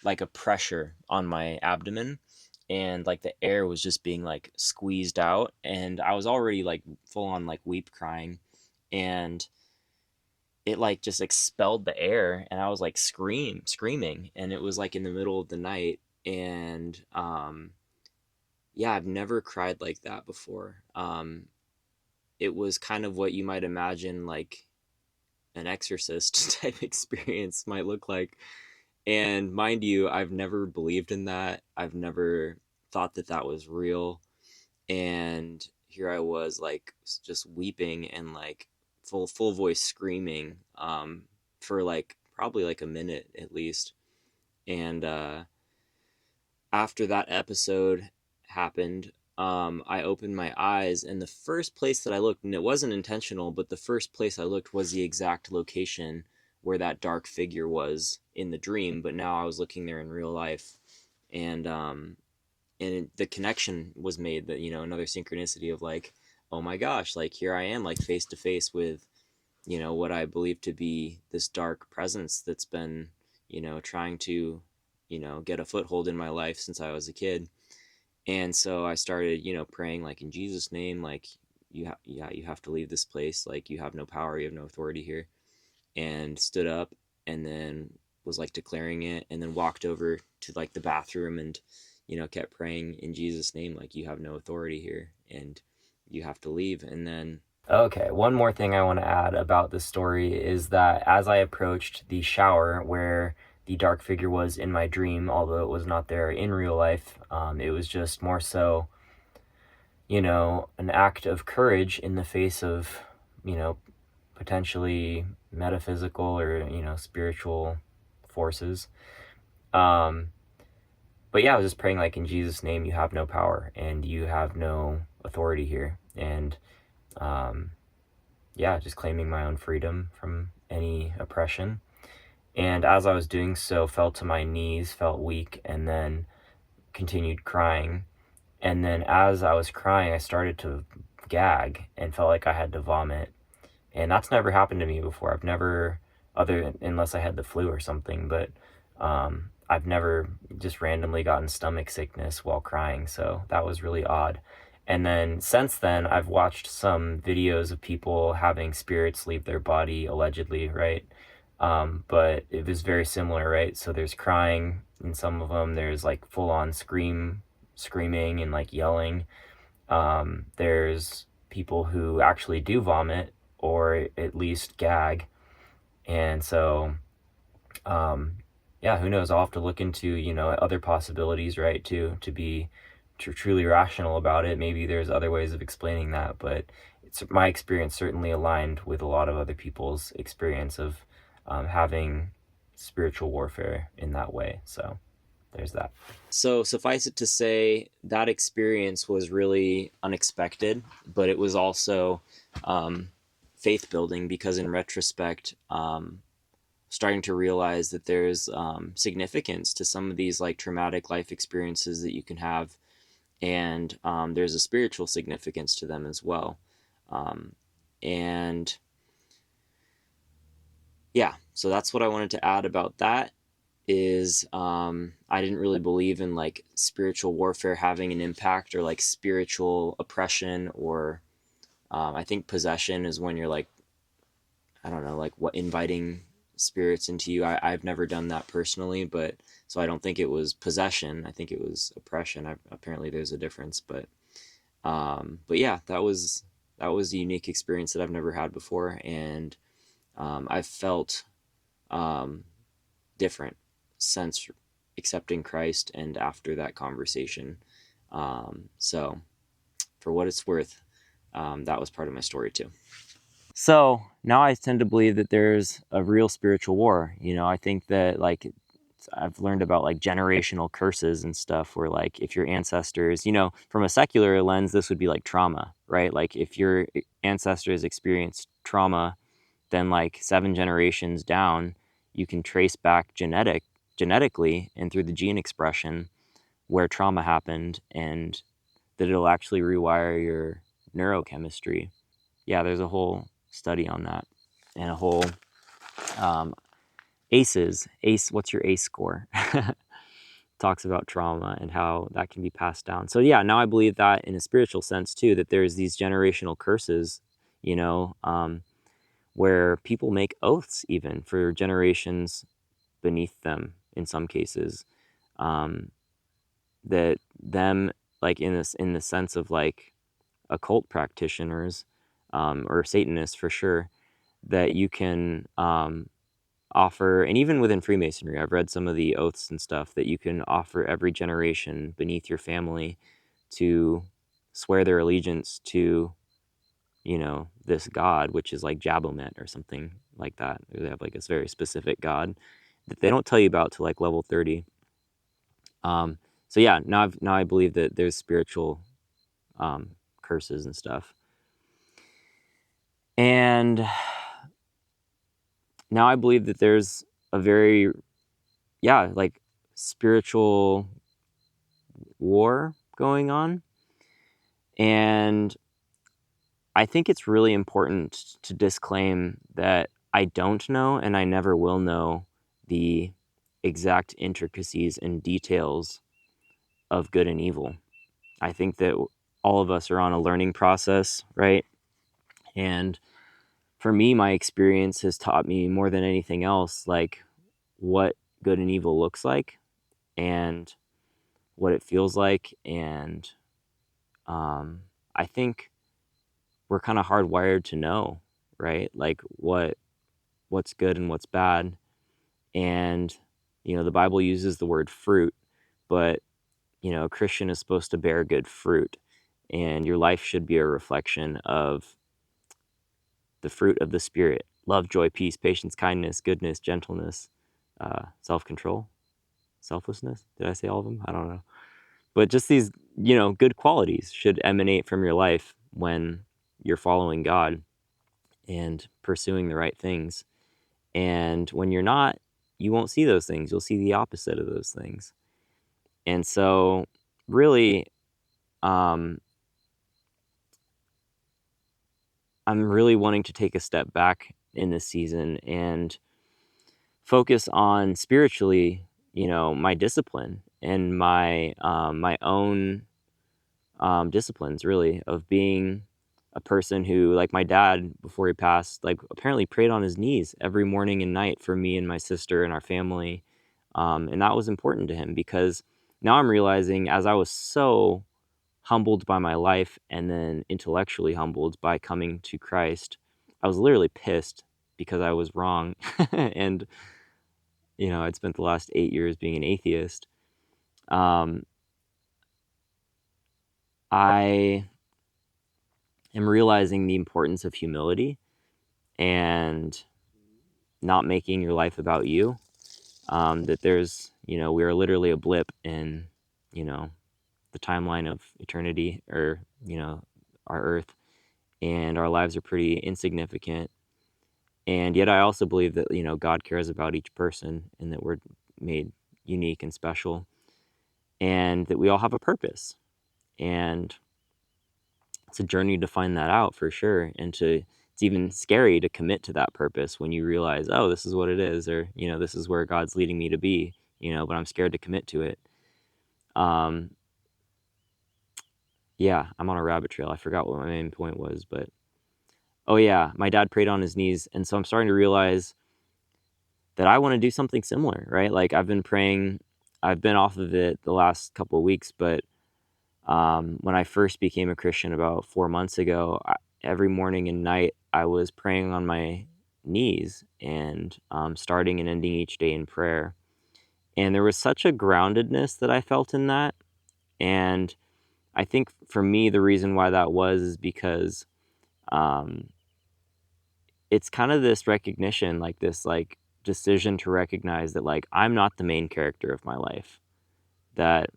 like a pressure on my abdomen, and like the air was just being like squeezed out, and I was already like full on like weep crying, and it like just expelled the air, and I was like screaming, and it was like in the middle of the night. And yeah, I've never cried like that before. It was kind of what you might imagine like an exorcist type experience might look like. And mind you, I've never believed in that. I've never thought that that was real. And here I was, like, just weeping and like full voice screaming for like probably like a minute at least. And after that episode happened, I opened my eyes, and the first place that I looked, and it wasn't intentional, but the first place I looked was the exact location where that dark figure was in the dream. But now I was looking there in real life, and the connection was made, that, another synchronicity of like, oh my gosh, like here I am, like face to face with, what I believe to be this dark presence that's been, trying to, get a foothold in my life since I was a kid. And so I started, praying like in Jesus' name, like you have to leave this place, like you have no power, you have no authority here. And stood up, and then was like declaring it, and then walked over to like the bathroom, and kept praying in Jesus' name, like you have no authority here, and you have to leave. And then okay, one more thing I want to add about this story is that as I approached the shower where the dark figure was in my dream, although it was not there in real life, it was just more so, an act of courage in the face of, potentially metaphysical or, spiritual forces. But yeah, I was just praying like, in Jesus' name, you have no power and you have no authority here. And yeah, just claiming my own freedom from any oppression. And as I was doing so, fell to my knees, felt weak, and then continued crying. And then as I was crying, I started to gag and felt like I had to vomit. And that's never happened to me before. I've never, unless I had the flu or something, but I've never just randomly gotten stomach sickness while crying. So that was really odd. And then since then, I've watched some videos of people having spirits leave their body, allegedly, right? But it was very similar, right? So there's crying in some of them. There's like full on screaming and like yelling. There's people who actually do vomit or at least gag. And so, yeah, who knows? I'll have to look into, other possibilities, right? To be truly rational about it. Maybe there's other ways of explaining that, but my experience certainly aligned with a lot of other people's experience of having spiritual warfare in that way. So there's that. So suffice it to say, that experience was really unexpected, but it was also faith building, because in retrospect, starting to realize that there's significance to some of these like traumatic life experiences that you can have, and there's a spiritual significance to them as well. And yeah, so that's what I wanted to add about that. Is I didn't really believe in like spiritual warfare having an impact, or like spiritual oppression, or I think possession is when you're like, I don't know, like what, inviting spirits into you. I've never done that personally, but so I don't think it was possession. I think it was oppression. Apparently there's a difference, but yeah, that was a unique experience that I've never had before, and I've felt different since accepting Christ and after that conversation. So for what it's worth, that was part of my story too. So now I tend to believe that there's a real spiritual war. I think that like I've learned about like generational curses and stuff, where like if your ancestors, from a secular lens, this would be like trauma, right? Like if your ancestors experienced trauma, then like 7 generations down, you can trace back genetically and through the gene expression where trauma happened, and that it'll actually rewire neurochemistry. Yeah, there's a whole study on that, and a whole um, what's your ACE score? Talks about trauma and how that can be passed down. So yeah, now I believe that in a spiritual sense too, that there's these generational curses, where people make oaths even for generations beneath them in some cases, um, that them, like in the sense of like occult practitioners, or Satanists for sure, that you can offer, and even within Freemasonry, I've read some of the oaths and stuff that you can offer every generation beneath your family to swear their allegiance to, this god, which is like Jabomet or something like that. They have like this very specific god that they don't tell you about till like level 30. So yeah, now I believe that there's spiritual curses and stuff. And now I believe that there's a very, like spiritual war going on. And I think it's really important to disclaim that I don't know and I never will know the exact intricacies and details of good and evil. I think that all of us are on a learning process, right? And for me, my experience has taught me more than anything else, like what good and evil looks like and what it feels like. And I think we're kind of hardwired to know, right? Like what's good and what's bad. And, the Bible uses the word fruit, but, a Christian is supposed to bear good fruit. And your life should be a reflection of the fruit of the Spirit: love, joy, peace, patience, kindness, goodness, gentleness, self-control, selflessness. Did I say all of them? I don't know. But just these, good qualities should emanate from your life when you're following God and pursuing the right things. And when you're not, you won't see those things. You'll see the opposite of those things. And so really, I'm really wanting to take a step back in this season and focus on spiritually, my discipline and my own disciplines, really, of being a person who, like my dad, before he passed, like apparently prayed on his knees every morning and night for me and my sister and our family. And that was important to him, because now I'm realizing, as I was so humbled by my life and then intellectually humbled by coming to Christ, I was literally pissed because I was wrong. And, I'd spent the last 8 years being an atheist. I am realizing the importance of humility and not making your life about you. That there's, we are literally a blip in, the timeline of eternity, or, our earth, and our lives are pretty insignificant. And yet I also believe that, God cares about each person and that we're made unique and special and that we all have a purpose. And it's a journey to find that out, for sure. And it's even scary to commit to that purpose when you realize, oh, this is what it is, or, this is where God's leading me to be, but I'm scared to commit to it. Yeah, I'm on a rabbit trail. I forgot what my main point was, but oh yeah, my dad prayed on his knees. And so I'm starting to realize that I want to do something similar, right? Like I've been praying, I've been off of it the last couple of weeks, but when I first became a Christian about 4 months ago, every morning and night I was praying on my knees and starting and ending each day in prayer. And there was such a groundedness that I felt in that. And I think for me, the reason why that was is because it's kind of this recognition, like this like decision to recognize that like I'm not the main character of my life, that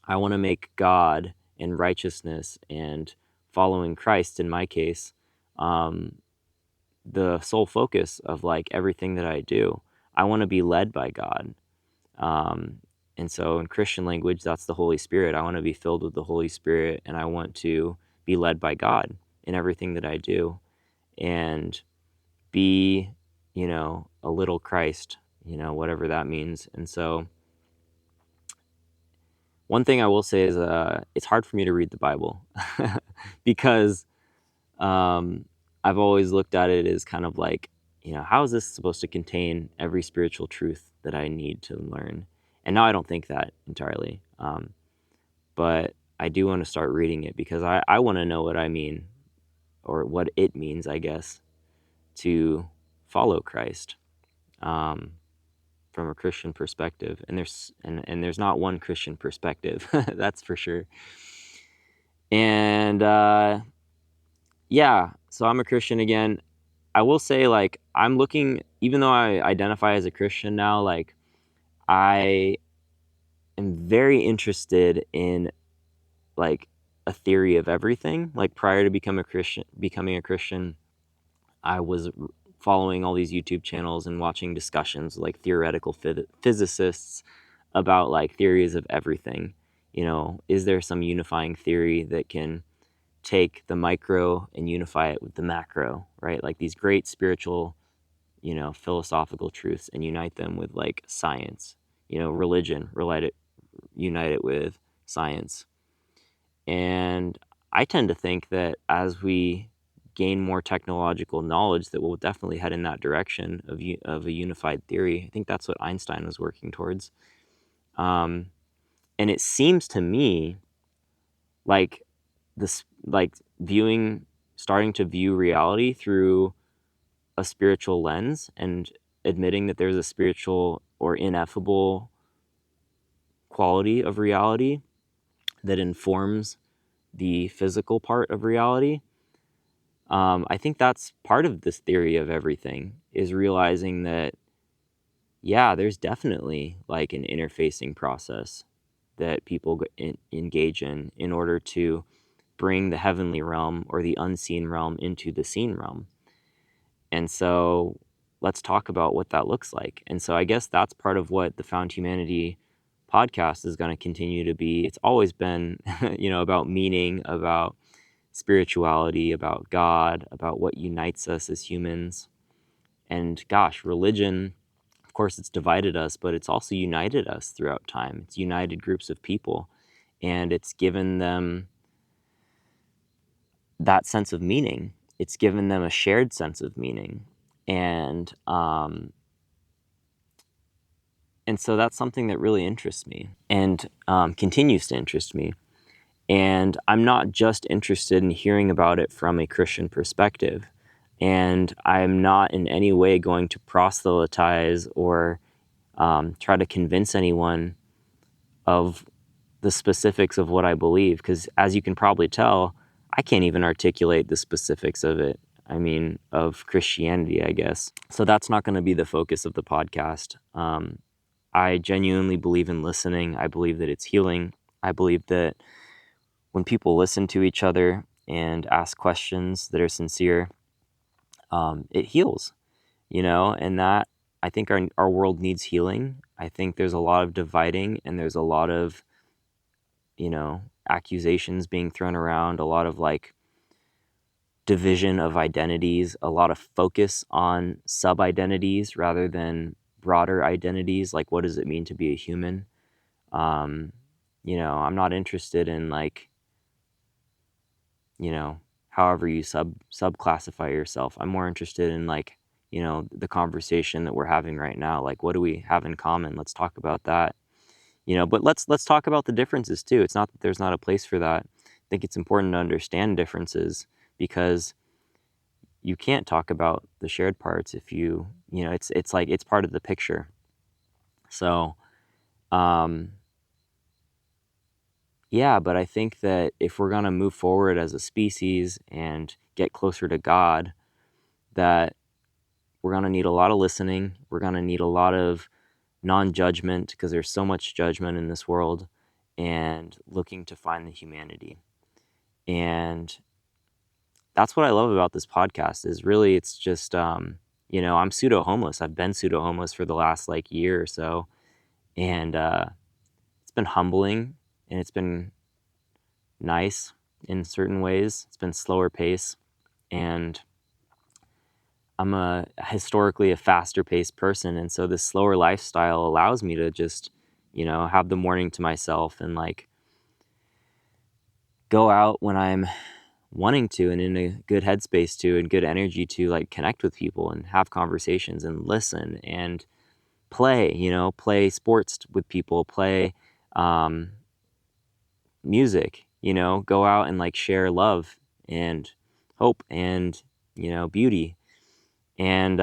I want to make God and righteousness and following Christ, in my case, the sole focus of like everything that I do. I want to be led by God. And so in Christian language, that's the Holy Spirit. I want to be filled with the Holy Spirit, and I want to be led by God in everything that I do, and be, a little Christ, whatever that means. And so one thing I will say is it's hard for me to read the Bible because I've always looked at it as kind of like, how is this supposed to contain every spiritual truth that I need to learn? And now I don't think that entirely. But I do want to start reading it because I want to know what I mean, or what it means, I guess, to follow Christ from a Christian perspective. And there's not one Christian perspective, that's for sure. And yeah, so I'm a Christian again. I will say, like, I'm looking, even though I identify as a Christian now, like, I am very interested in, like, a theory of everything. Like, prior to becoming a Christian, I was following all these YouTube channels and watching discussions with, like, theoretical physicists about, like, theories of everything. Is there some unifying theory that can take the micro and unify it with the macro, right? Like, these great spiritual, philosophical truths, and unite them with, like, science, religion, unite it with science. And I tend to think that as we gain more technological knowledge, that we'll definitely head in that direction of a unified theory. I think that's what Einstein was working towards. And it seems to me like starting to view reality through a spiritual lens, and admitting that there's a spiritual or ineffable quality of reality that informs the physical part of reality. I think that's part of this theory of everything, is realizing that, yeah, there's definitely, like, an interfacing process that people engage in order to bring the heavenly realm or the unseen realm into the seen realm. And so let's talk about what that looks like. And so I guess that's part of what the Found Humanity podcast is going to continue to be. It's always been, about meaning, about spirituality, about God, about what unites us as humans. And gosh, religion, of course, it's divided us, but it's also united us throughout time. It's united groups of people, and it's given them that sense of meaning. It's given them a shared sense of meaning. And so that's something that really interests me, and continues to interest me. And I'm not just interested in hearing about it from a Christian perspective. And I'm not in any way going to proselytize or try to convince anyone of the specifics of what I believe. Because as you can probably tell, I can't even articulate the specifics of it. I mean, of Christianity, I guess. So that's not going to be the focus of the podcast. I genuinely believe in listening. I believe that it's healing. I believe that when people listen to each other and ask questions that are sincere, it heals, and that, I think our world needs healing. I think there's a lot of dividing, and there's a lot of, accusations being thrown around, a lot of, like, division of identities, a lot of focus on sub-identities rather than broader identities, like, what does it mean to be a human? I'm not interested in, like, however you sub-classify yourself. I'm more interested in, like, the conversation that we're having right now. Like, what do we have in common? Let's talk about that. But let's talk about the differences too. It's not that there's not a place for that. I think it's important to understand differences, because you can't talk about the shared parts if it's like, it's part of the picture. So, yeah, but I think that if we're going to move forward as a species and get closer to God, that we're going to need a lot of listening. We're going to need a lot of non-judgment, because there's so much judgment in this world, and looking to find the humanity. And that's what I love about this podcast, is really, it's just, I'm pseudo-homeless. I've been pseudo-homeless for the last, like, year or so. And it's been humbling, and it's been nice. in certain ways. It's been slower pace, and I'm historically a faster paced person. And so this slower lifestyle allows me to just, have the morning to myself and like go out when I'm wanting to and in a good headspace to and good energy to like connect with people and have conversations and listen and play, play sports with people, play um, music, go out and like share love and hope and, beauty. And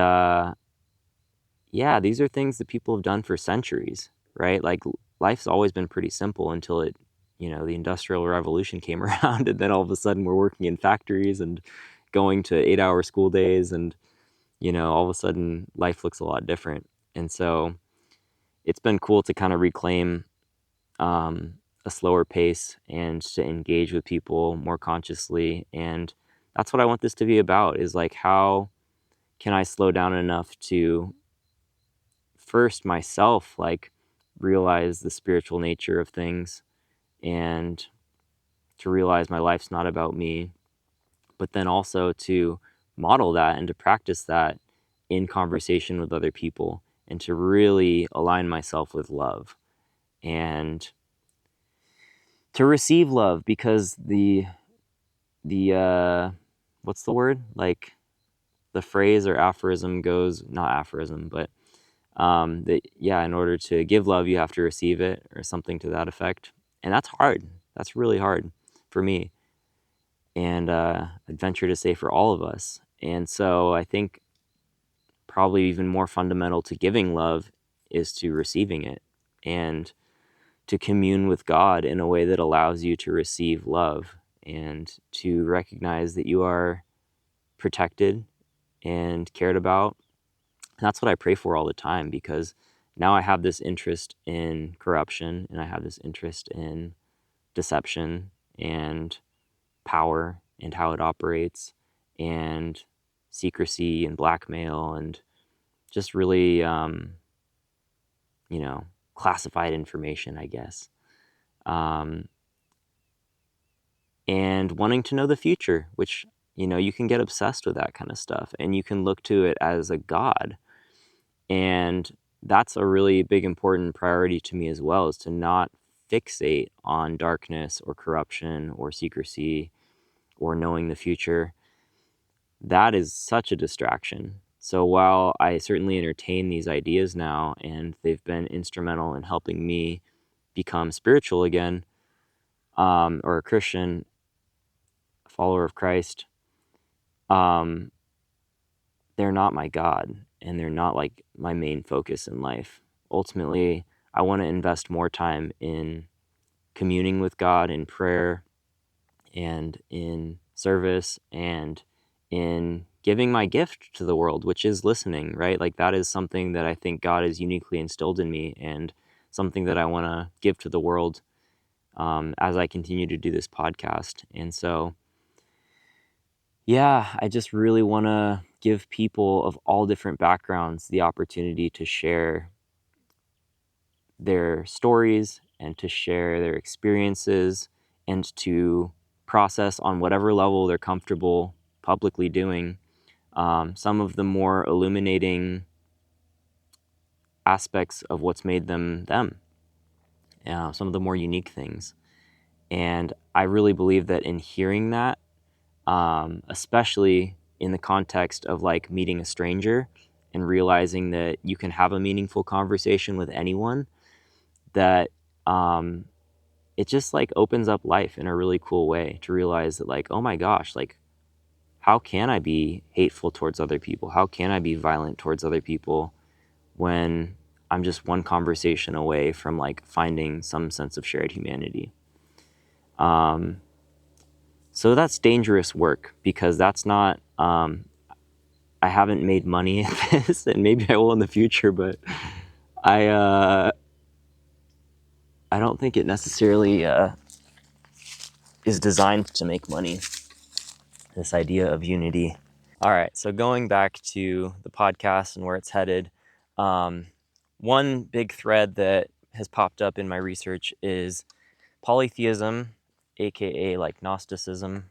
yeah, these are things that people have done for centuries, right? Like life's always been pretty simple until the Industrial Revolution came around, and then all of a sudden we're working in factories and going to 8-hour school days, and, all of a sudden life looks a lot different. And so it's been cool to kind of reclaim a slower pace and to engage with people more consciously. And that's what I want this to be about, is like, how can I slow down enough to first myself like realize the spiritual nature of things, and to realize my life's not about me, but then also to model that and to practice that in conversation with other people, and to really align myself with love and to receive love, because the what's the word, like the phrase or aphorism goes, not aphorism, but that, yeah, in order to give love, you have to receive it, or something to that effect. And that's hard. That's really hard for me. And I'd venture to say for all of us. And so I think probably even more fundamental to giving love is to receiving it, and to commune with God in a way that allows you to receive love, and to recognize that you are protected and cared about. And that's what I pray for all the time, because now I have this interest in corruption, and I have this interest in deception and power and how it operates, and secrecy and blackmail, and just really, classified information, I guess. Um, and wanting to know the future, which, you can get obsessed with that kind of stuff, and you can look to it as a god. And that's a really big, important priority to me as well, is to not fixate on darkness or corruption or secrecy or knowing the future. That is such a distraction. So while I certainly entertain these ideas now, and they've been instrumental in helping me become spiritual again, or a Christian, a follower of Christ, um, they're not my God, and they're not like my main focus in life. Ultimately, I want to invest more time in communing with God in prayer, and in service, and in giving my gift to the world, which is listening, right? Like that is something that I think God has uniquely instilled in me, and something that I want to give to the world as I continue to do this podcast. And so, yeah, I just really want to give people of all different backgrounds the opportunity to share their stories, and to share their experiences, and to process on whatever level they're comfortable publicly doing some of the more illuminating aspects of what's made them them, some of the more unique things. And I really believe that in hearing that, especially in the context of like meeting a stranger and realizing that you can have a meaningful conversation with anyone, that it just like opens up life in a really cool way, to realize that like, oh my gosh, like how can I be hateful towards other people? How can I be violent towards other people when I'm just one conversation away from like finding some sense of shared humanity? Um, so that's dangerous work, because that's not, I haven't made money at this, and maybe I will in the future, but I, uh, I don't think it necessarily is designed to make money, this idea of unity. All right, so going back to the podcast and where it's headed, one big thread that has popped up in my research is polytheism aka like Gnosticism.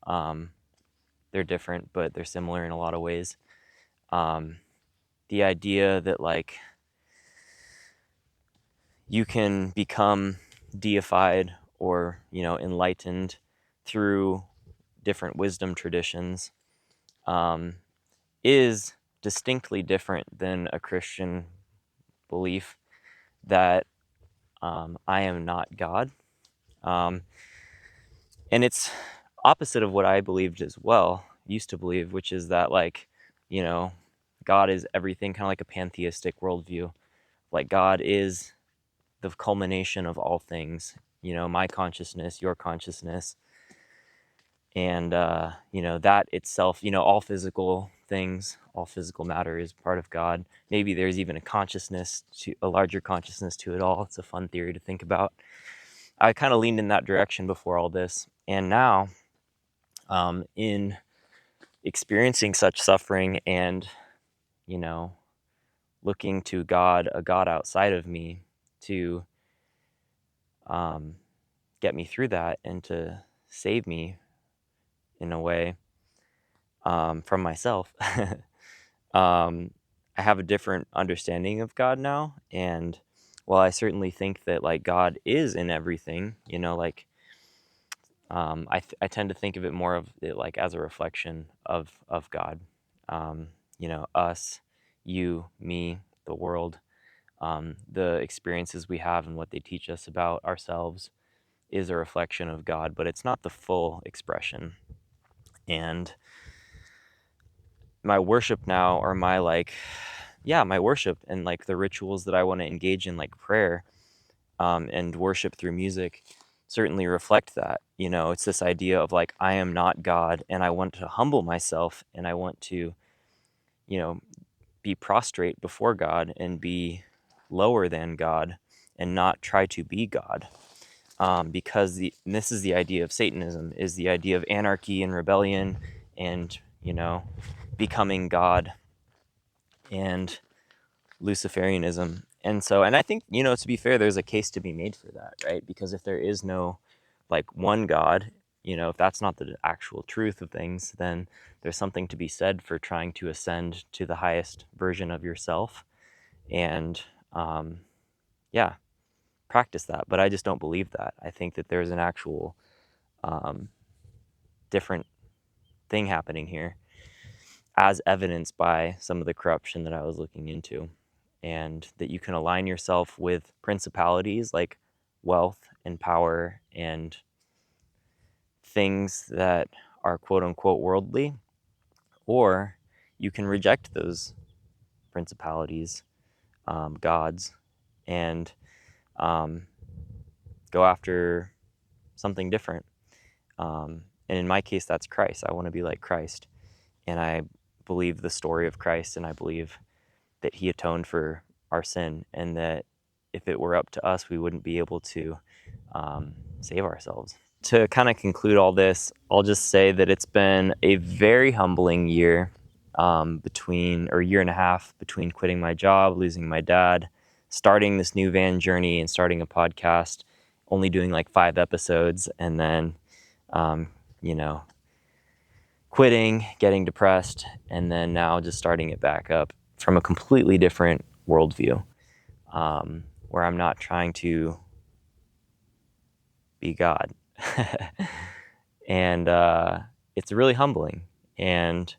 They're different, but they're similar in a lot of ways. The idea that like you can become deified or enlightened through different wisdom traditions um, is distinctly different than a Christian belief that I am not God. And it's opposite of what I believed as well, used to believe, which is that like, God is everything, kind of like a pantheistic worldview. Like God is the culmination of all things, my consciousness, your consciousness, and that itself, all physical things, all physical matter is part of God. Maybe there's even a larger consciousness to it all. It's a fun theory to think about. I kind of leaned in that direction before all this, and now in experiencing such suffering and looking to a God outside of me to get me through that and to save me in a way from myself. I have a different understanding of God now, and while I certainly think that like God is in everything, like I tend to think of it more of it like as a reflection of God. Us, you, me, the world, the experiences we have and what they teach us about ourselves is a reflection of God, but it's not the full expression. And my worship now, or my my worship and like the rituals that I want to engage in, like prayer and worship through music, certainly reflect that. It's this idea of like, I am not God, and I want to humble myself, and I want to, be prostrate before God and be lower than God and not try to be God. Because and this is the idea of Satanism, is the idea of anarchy and rebellion and, becoming God and Luciferianism. And I think, to be fair, there's a case to be made for that, right? Because if there is no like one God, if that's not the actual truth of things, then there's something to be said for trying to ascend to the highest version of yourself and, practice that. But I just don't believe that. I think that there's an actual different thing happening here, as evidenced by some of the corruption that I was looking into, and that you can align yourself with principalities like wealth and power and things that are quote unquote worldly, or you can reject those principalities, gods, and go after something different. And in my case, that's Christ. I want to be like Christ. And I believe the story of Christ, and I believe that he atoned for our sin, and that if it were up to us, we wouldn't be able to save ourselves. To kind of conclude all this, I'll just say that it's been a very humbling year, year and a half, between quitting my job, losing my dad, starting this new van journey, and starting a podcast, only doing like 5 episodes, and then, quitting, getting depressed, and then now just starting it back up from a completely different worldview, where I'm not trying to be God. And it's really humbling. And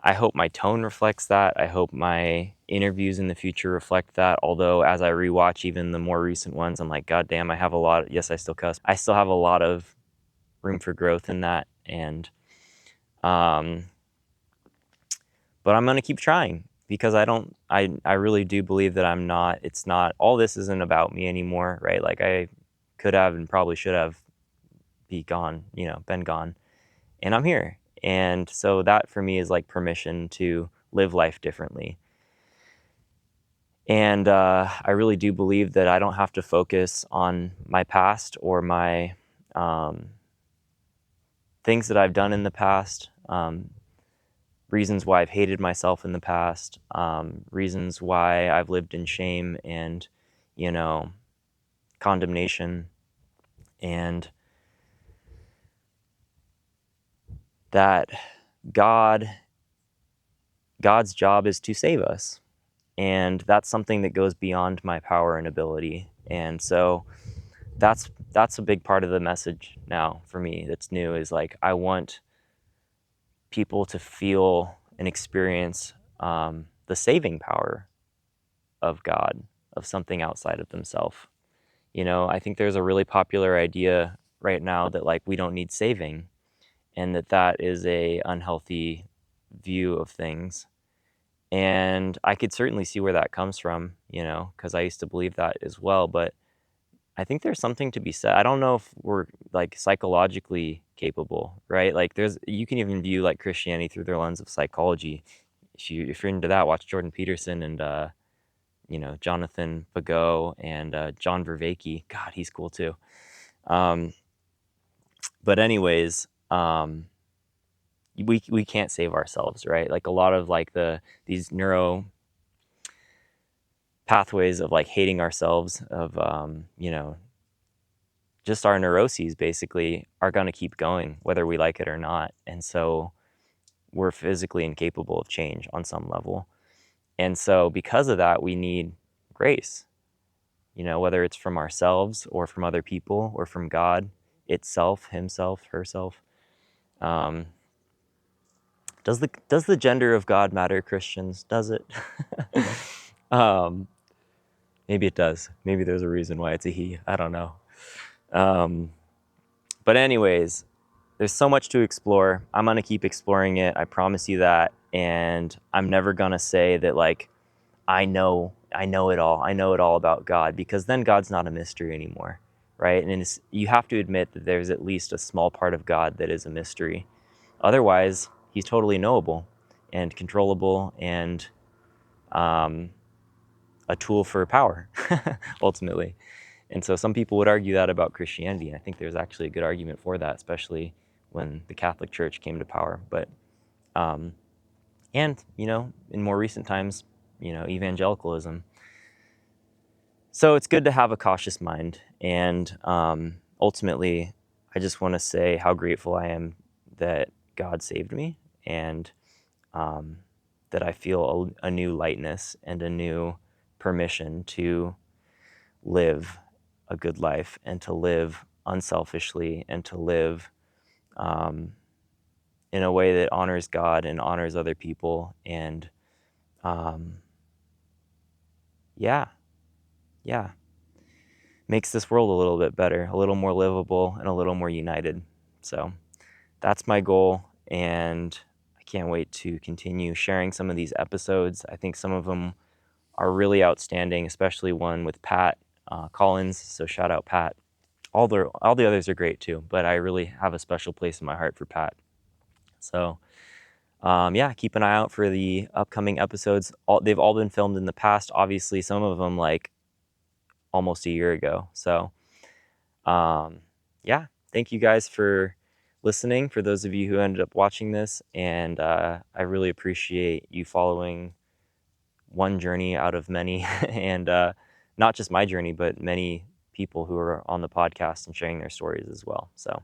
I hope my tone reflects that. I hope my interviews in the future reflect that. Although as I rewatch even the more recent ones, I'm like, God damn, I have a lot. Yes, I still cuss. I still have a lot of room for growth in that. And, but I'm going to keep trying, because I really do believe that it's not, all this isn't about me anymore, right? Like I could have and probably should have been gone, and I'm here. And so that for me is like permission to live life differently. And I really do believe that I don't have to focus on my past or my things that I've done in the past, reasons why I've hated myself in the past, reasons why I've lived in shame and, condemnation, and that God's job is to save us. And that's something that goes beyond my power and ability. And so that's a big part of the message now for me that's new, is like I want people to feel and experience the saving power of God, of something outside of themselves. I think there's a really popular idea right now that like we don't need saving, and that is a unhealthy view of things. And I could certainly see where that comes from, because I used to believe that as well. But I think there's something to be said. I don't know if we're like psychologically capable, right? Like you can even view like Christianity through their lens of psychology. If you're into that, watch Jordan Peterson and Jonathan Pageau and John Vervaeke. God, he's cool too. But anyways, we can't save ourselves, right? Like a lot of like these neuro pathways of like hating ourselves, of just our neuroses basically are going to keep going whether we like it or not. And so we're physically incapable of change on some level. And so because of that, we need grace, whether it's from ourselves or from other people or from God itself, himself, herself. Does the gender of God matter, Christians? Does it? Maybe it does. Maybe there's a reason why it's a he. I don't know. But anyways, there's so much to explore. I'm going to keep exploring it. I promise you that. And I'm never going to say that like, I know it all. I know it all about God, because then God's not a mystery anymore, right? And you have to admit that there's at least a small part of God that is a mystery. Otherwise, he's totally knowable and controllable and a tool for power, ultimately. And so some people would argue that about Christianity. And I think there's actually a good argument for that, especially when the Catholic Church came to power. But, and, in more recent times, evangelicalism. So it's good to have a cautious mind. And ultimately, I just want to say how grateful I am that God saved me, and that I feel a new lightness and a new permission to live a good life and to live unselfishly and to live in a way that honors God and honors other people. And yeah, makes this world a little bit better, a little more livable, and a little more united. So that's my goal, and I can't wait to continue sharing some of these episodes. I think some of them are really outstanding, especially one with Pat Collins. So shout out Pat. All the others are great too, but I really have a special place in my heart for Pat. So keep an eye out for the upcoming episodes. They've all been filmed in the past, obviously, some of them like almost a year ago. So thank you guys for listening, for those of you who ended up watching this. And I really appreciate you following one journey out of many, and not just my journey, but many people who are on the podcast and sharing their stories as well. So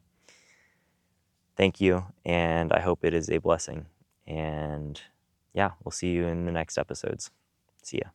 thank you, and I hope it is a blessing. And we'll see you in the next episodes. See ya.